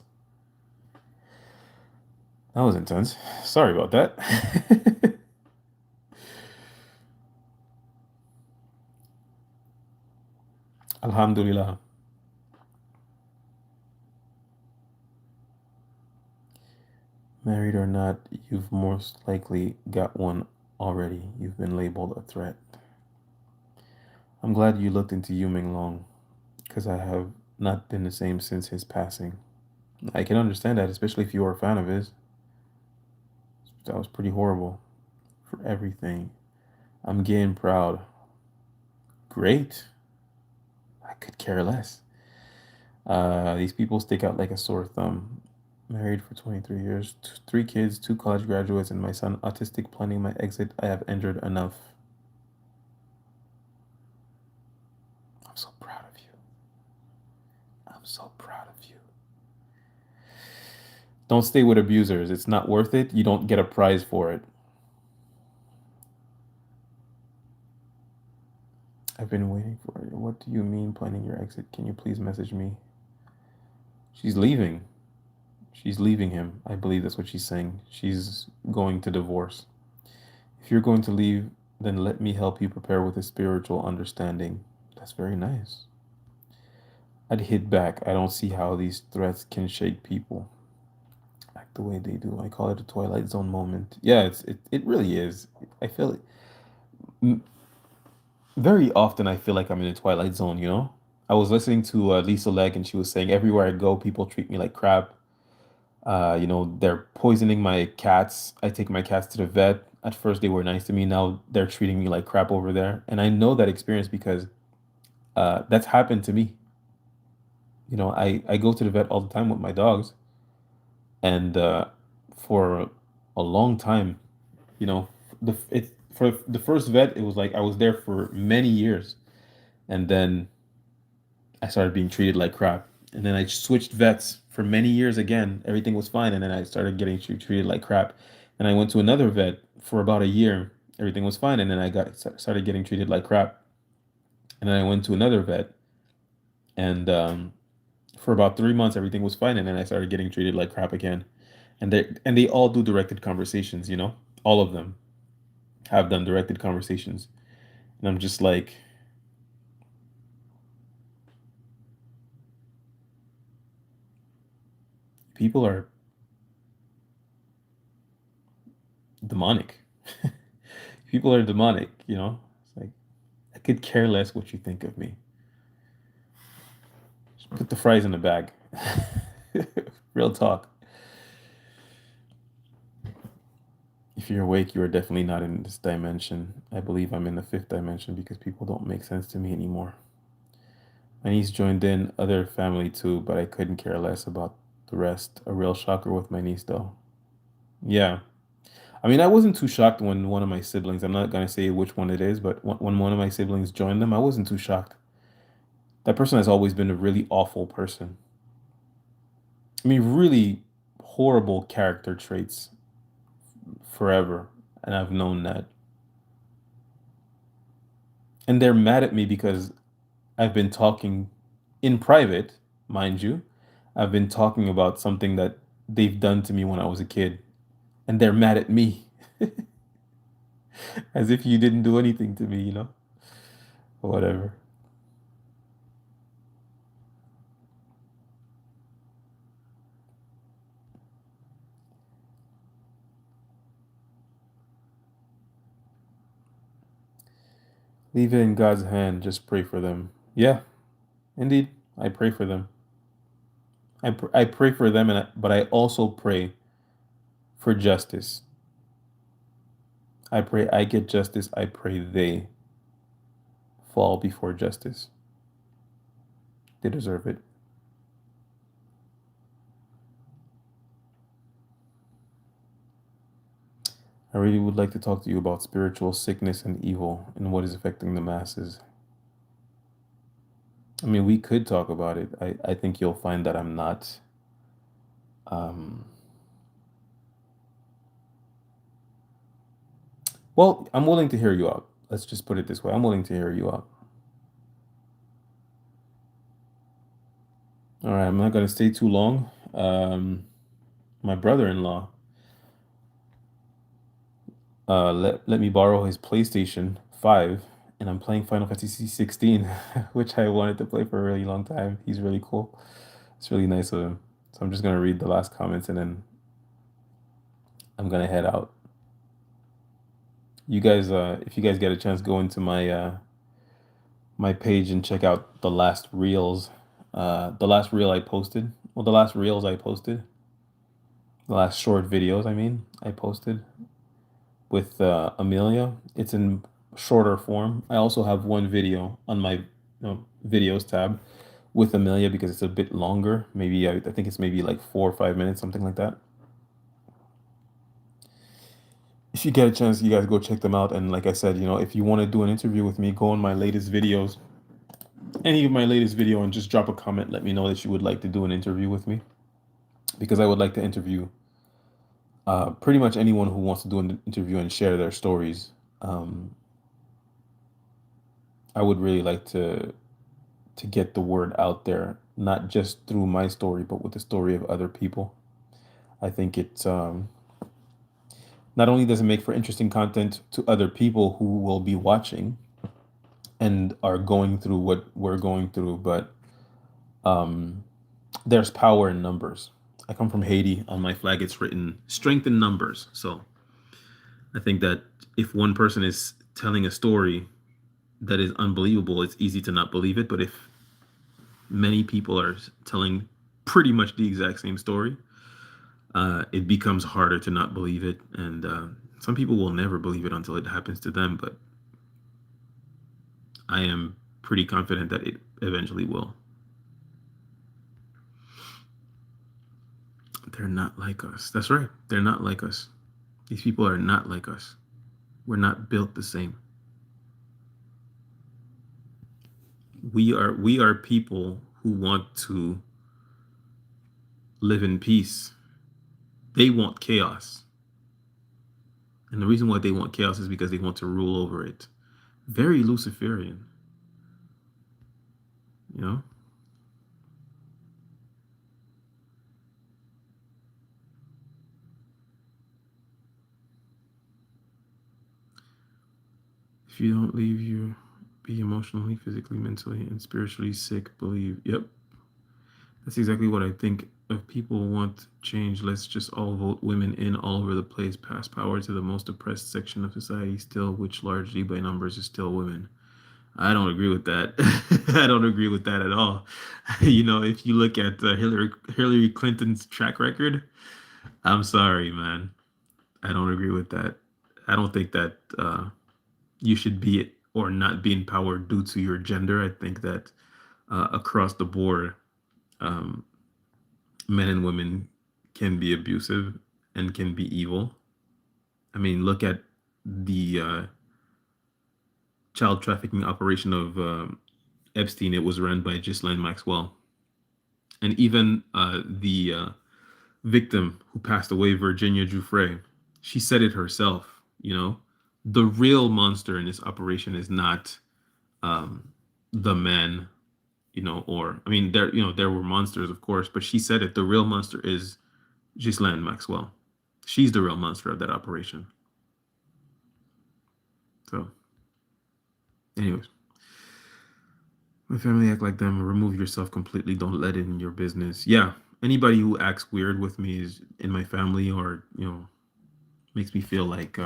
That was intense. Sorry about that. Alhamdulillah. Married or not, you've most likely got one already. You've been labeled a threat. I'm glad you looked into Yu Ming Long, because I have not been the same since his passing. I can understand that, especially if you were a fan of his. That was pretty horrible for everything. I'm gay and proud. Great. I could care less. These people stick out like a sore thumb. Married for 23 years, three kids, two college graduates, and my son autistic planning my exit. I have endured enough. I'm so proud of you. I'm so proud of you. Don't stay with abusers. It's not worth it. You don't get a prize for it. I've been waiting for it. What do you mean planning your exit? Can you please message me? She's leaving. She's leaving him. I believe that's what she's saying. She's going to divorce. If you're going to leave, then let me help you prepare with a spiritual understanding. That's very nice. I'd hit back. I don't see how these threats can shake people. Act the way they do. I call it a Twilight Zone moment. Yeah, it really is. I feel it. Very often I feel like I'm in a Twilight Zone. I was listening to Lisa Legg and she was saying everywhere I go, people treat me like crap. They're poisoning my cats. I take my cats to the vet. At first they were nice to me. Now they're treating me like crap over there. And I know that experience because that's happened to me. I go to the vet all the time with my dogs. And for a long time, you know, for the first vet, it was like I was there for many years. And then I started being treated like crap. And then I switched vets for many years again. Everything was fine. And then I started getting treated like crap. And I went to another vet for about a year. Everything was fine. And then I started getting treated like crap. And then I went to another vet. And for about 3 months, everything was fine. And then I started getting treated like crap again. And they all do directed conversations, all of them. have done directed conversations, and I'm just like, people are demonic. People are demonic, you know? It's like, I could care less what you think of me. Just put the fries in the bag. Real talk. If you're awake, you are definitely not in this dimension. I believe I'm in the fifth dimension because people don't make sense to me anymore. My niece joined in, other family too, but I couldn't care less about the rest. A real shocker with my niece, though. Yeah. I mean, I wasn't too shocked when one of my siblings, I'm not going to say which one it is, but when one of my siblings joined them, I wasn't too shocked. That person has always been a really awful person. I mean, really horrible character traits forever. And I've known that. And they're mad at me because I've been talking in private, mind you. I've been talking about something that they've done to me when I was a kid. And they're mad at me. As if you didn't do anything to me, you know? Or whatever. Leave it in God's hand. Just pray for them. Yeah, indeed. I pray for them. I pray for them, but I also pray for justice. I pray I get justice. I pray they fall before justice. They deserve it. I really would like to talk to you about spiritual sickness and evil and what is affecting the masses. I mean, we could talk about it. I think you'll find that I'm not. Um, well, I'm willing to hear you out. Let's just put it this way. I'm willing to hear you out. All right, I'm not going to stay too long. My brother-in-law let me borrow his PlayStation 5, and I'm playing Final Fantasy 16, which I wanted to play for a really long time. He's really cool. It's really nice of him. So I'm just gonna read the last comments and then I'm gonna head out. You guys, if you guys get a chance, go into my page and check out the last reels. The last reel I posted. Well, the last reels I posted. The last short videos, I posted with Amelia. It's in shorter form. I also have one video on my videos tab with Amelia because it's a bit longer. Maybe I think it's maybe like 4 or 5 minutes, something like that. If you get a chance, you guys go check them out. And like I said, if you want to do an interview with me, go on my latest videos, any of my latest video, and just drop a comment. Let me know that you would like to do an interview with me because I would like to interview pretty much anyone who wants to do an interview and share their stories. Um, I would really like to get the word out there, not just through my story, but with the story of other people. I think it's not only does it make for interesting content to other people who will be watching and are going through what we're going through, but um, there's power in numbers. I come from Haiti. On my flag, it's written strength in numbers. So I think that if one person is telling a story that is unbelievable, it's easy to not believe it. But if many people are telling pretty much the exact same story, it becomes harder to not believe it. And some people will never believe it until it happens to them. But I am pretty confident that it eventually will. They're not like us. That's right. They're not like us. These people are not like us. We're not built the same. We are people who want to live in peace. They want chaos. And the reason why they want chaos is because they want to rule over it. Very Luciferian, you know? If you don't leave, you be emotionally, physically, mentally, and spiritually sick. Believe. Yep. That's exactly what I think. If people want change, let's just all vote women in all over the place, pass power to the most oppressed section of society still, which largely by numbers is still women. I don't agree with that. I don't agree with that at all. If you look at Hillary Clinton's track record, I'm sorry, man. I don't agree with that. I don't think that you should be or not be in power due to your gender. I think that across the board, um, men and women can be abusive and can be evil. I mean, look at the child trafficking operation of Epstein. It was run by Ghislaine Maxwell. And even the victim who passed away, Virginia Giuffre, she said it herself. The real monster in this operation is not um, the men, or I mean, there were monsters, of course, but she said it. The real monster is Ghislaine Maxwell. She's the real monster of that operation. So, anyways, my family act like them. Remove yourself completely. Don't let it in your business. Yeah, anybody who acts weird with me is in my family, or makes me feel like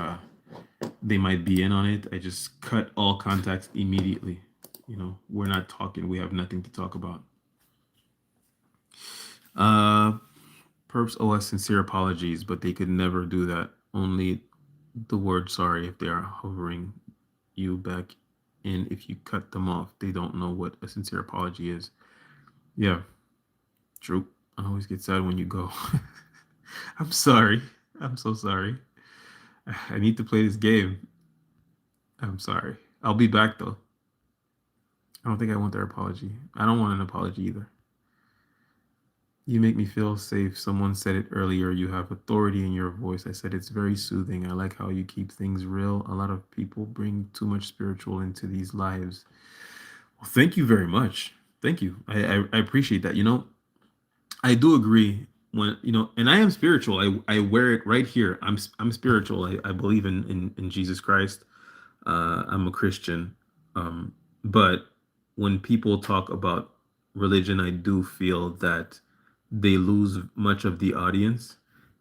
they might be in on it. I just cut all contacts immediately. We're not talking. We have nothing to talk about. Uh, Perps owe us sincere apologies, but they could never do that. Only the word sorry if they are hovering you back in. If you cut them off, they don't know what a sincere apology is. Yeah, true. I always get sad when you go. I'm sorry. I'm so sorry. I need to play this game. I'm sorry. I'll be back though. I don't think I want their apology. I don't want an apology either. You make me feel safe. Someone said it earlier. You have authority in your voice. I said it's very soothing. I like how you keep things real. A lot of people bring too much spiritual into these lives. Well, thank you very much. Thank you. I appreciate that. I do agree and I am spiritual. I wear it right here. I'm spiritual. I believe in Jesus Christ. I'm a Christian. But when people talk about religion, I do feel that they lose much of the audience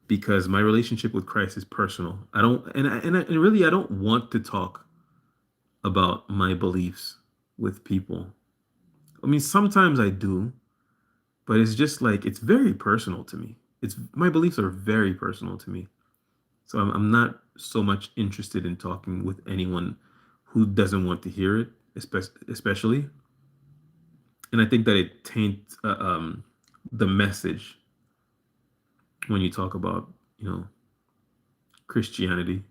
because my relationship with Christ is personal. I don't, and really, I don't want to talk about my beliefs with people. I mean, sometimes I do, but it's just like it's very personal to me. It's my beliefs are very personal to me, so I'm not so much interested in talking with anyone who doesn't want to hear it, especially. And I think that it taints the message when you talk about Christianity.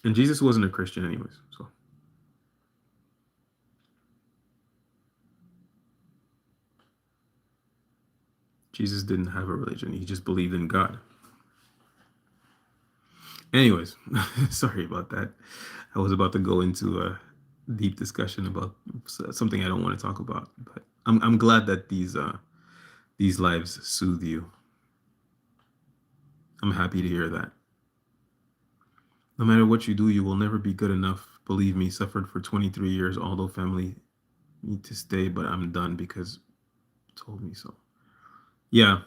And Jesus wasn't a Christian, anyways. So Jesus didn't have a religion; he just believed in God. Anyways, sorry about that. I was about to go into a deep discussion about something I don't want to talk about, but I'm glad that these lives soothe you. I'm happy to hear that. No matter what you do, you will never be good enough. Believe me, suffered for 23 years, although family need to stay, but I'm done because told me so. Yeah,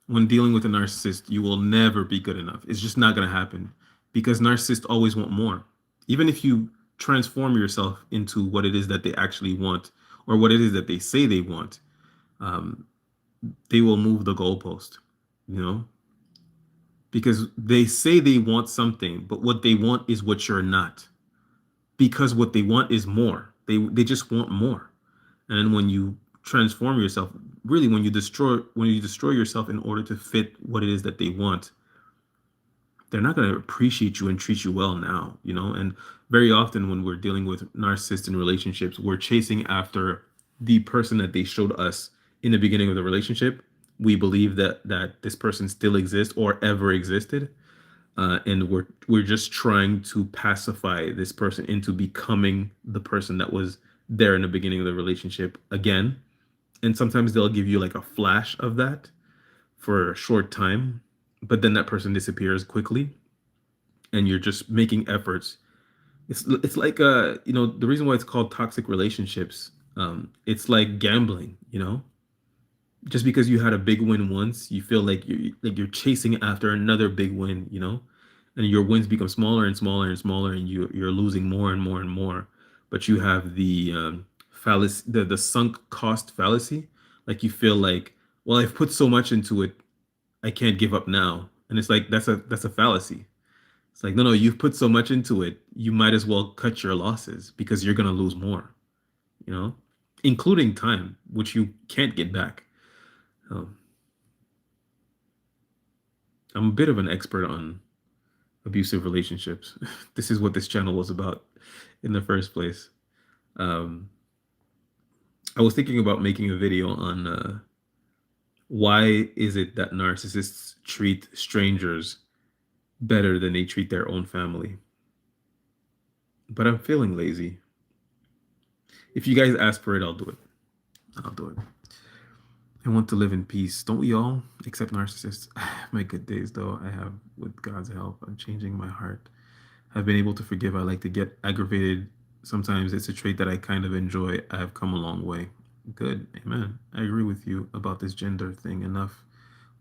when dealing with a narcissist, you will never be good enough. It's just not going to happen because narcissists always want more. Even if you transform yourself into what it is that they actually want or what it is that they say they want, um, they will move the goalpost, you know, because they say they want something, but what they want is what you're not. Because what they want is more. They just want more. And then when you transform yourself, really when you destroy yourself in order to fit what it is that they want, they're not going to appreciate you and treat you well now. And very often when we're dealing with narcissists in relationships, we're chasing after the person that they showed us in the beginning of the relationship. We believe that this person still exists or ever existed, and we're just trying to pacify this person into becoming the person that was there in the beginning of the relationship again. And sometimes they'll give you like a flash of that for a short time, but then that person disappears quickly. and you're just making efforts. It's like the reason why it's called toxic relationships. It's like gambling. Just because you had a big win once, you feel like you're chasing after another big win. And your wins become smaller and smaller and smaller, and you're losing more and more and more. But you have the fallacy, the sunk cost fallacy. Like you feel like, well, I've put so much into it, I can't give up now. And it's like that's a fallacy. It's like, no, you've put so much into it, you might as well cut your losses because you're gonna lose more, you know, including time, which you can't get back. Um, I'm a bit of an expert on abusive relationships. This is what this channel was about in the first place. Um, I was thinking about making a video on why is it that narcissists treat strangers better than they treat their own family. But I'm feeling lazy. If you guys ask for it, I'll do it. I'll do it. I want to live in peace. Don't we all? Except narcissists. My good days, though, I have, with God's help, I'm changing my heart. I've been able to forgive. I like to get aggravated. Sometimes it's a trait that I kind of enjoy. I have come a long way. Good. Amen. I agree with you about this gender thing. Enough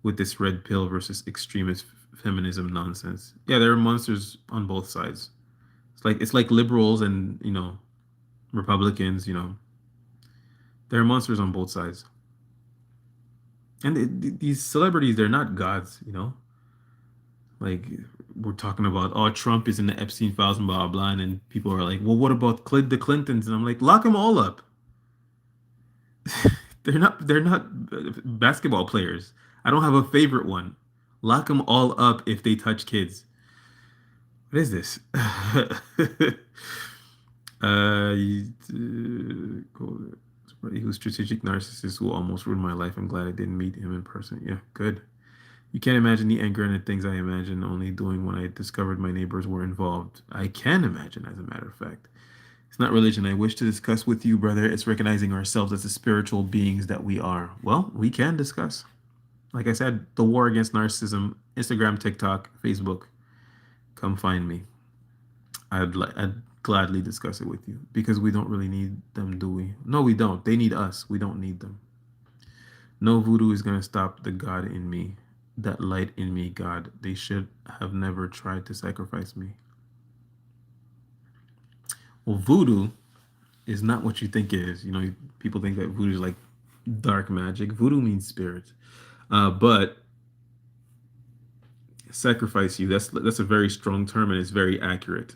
with this red pill versus extremist feminism nonsense. Yeah, there are monsters on both sides. It's like liberals and, Republicans, there are monsters on both sides. And these celebrities, they're not gods. Like we're talking about, oh, Trump is in the Epstein files and blah blah blah, and then people are like, well, what about the Clintons? And I'm like, lock them all up. They're not basketball players. I don't have a favorite one. Lock them all up if they touch kids. What is this? He was strategic narcissist who almost ruined my life. I'm glad I didn't meet him in person. Yeah, good. You can't imagine the anger and the things I imagine only doing when I discovered my neighbors were involved. I can imagine, as a matter of fact. It's not religion I wish to discuss with you, brother. It's recognizing ourselves as the spiritual beings that we are. Well, we can discuss. Like I said, the war against narcissism, Instagram, TikTok, Facebook. Come find me. I'd gladly discuss it with you because we don't really need them, do we? No, we don't. They need us. We don't need them. No voodoo is going to stop the God in me, that light in me, God. They should have never tried to sacrifice me. Well, voodoo is not what you think it is. People think that voodoo is like dark magic. Voodoo means spirit. But sacrifice you, that's a very strong term and it's very accurate.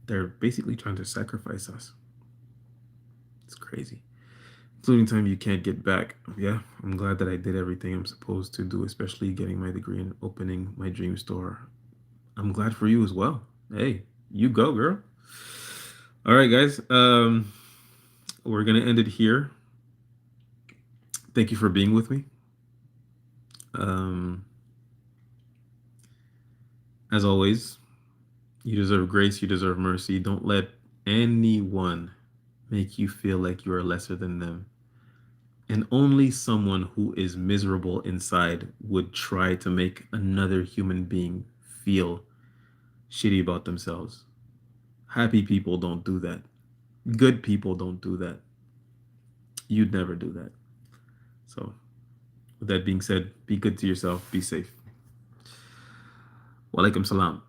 They're basically trying to sacrifice us. It's crazy. Including time you can't get back. Yeah, I'm glad that I did everything I'm supposed to do, especially getting my degree and opening my dream store. I'm glad for you as well. Hey, you go, girl. All right, guys. We're gonna end it here. Thank you for being with me. Um, as always, you deserve grace. You deserve mercy. Don't let anyone make you feel like you are lesser than them. And only someone who is miserable inside would try to make another human being feel shitty about themselves. Happy people don't do that. Good people don't do that. You'd never do that. So, with that being said, be good to yourself. Be safe. Walaikum salam.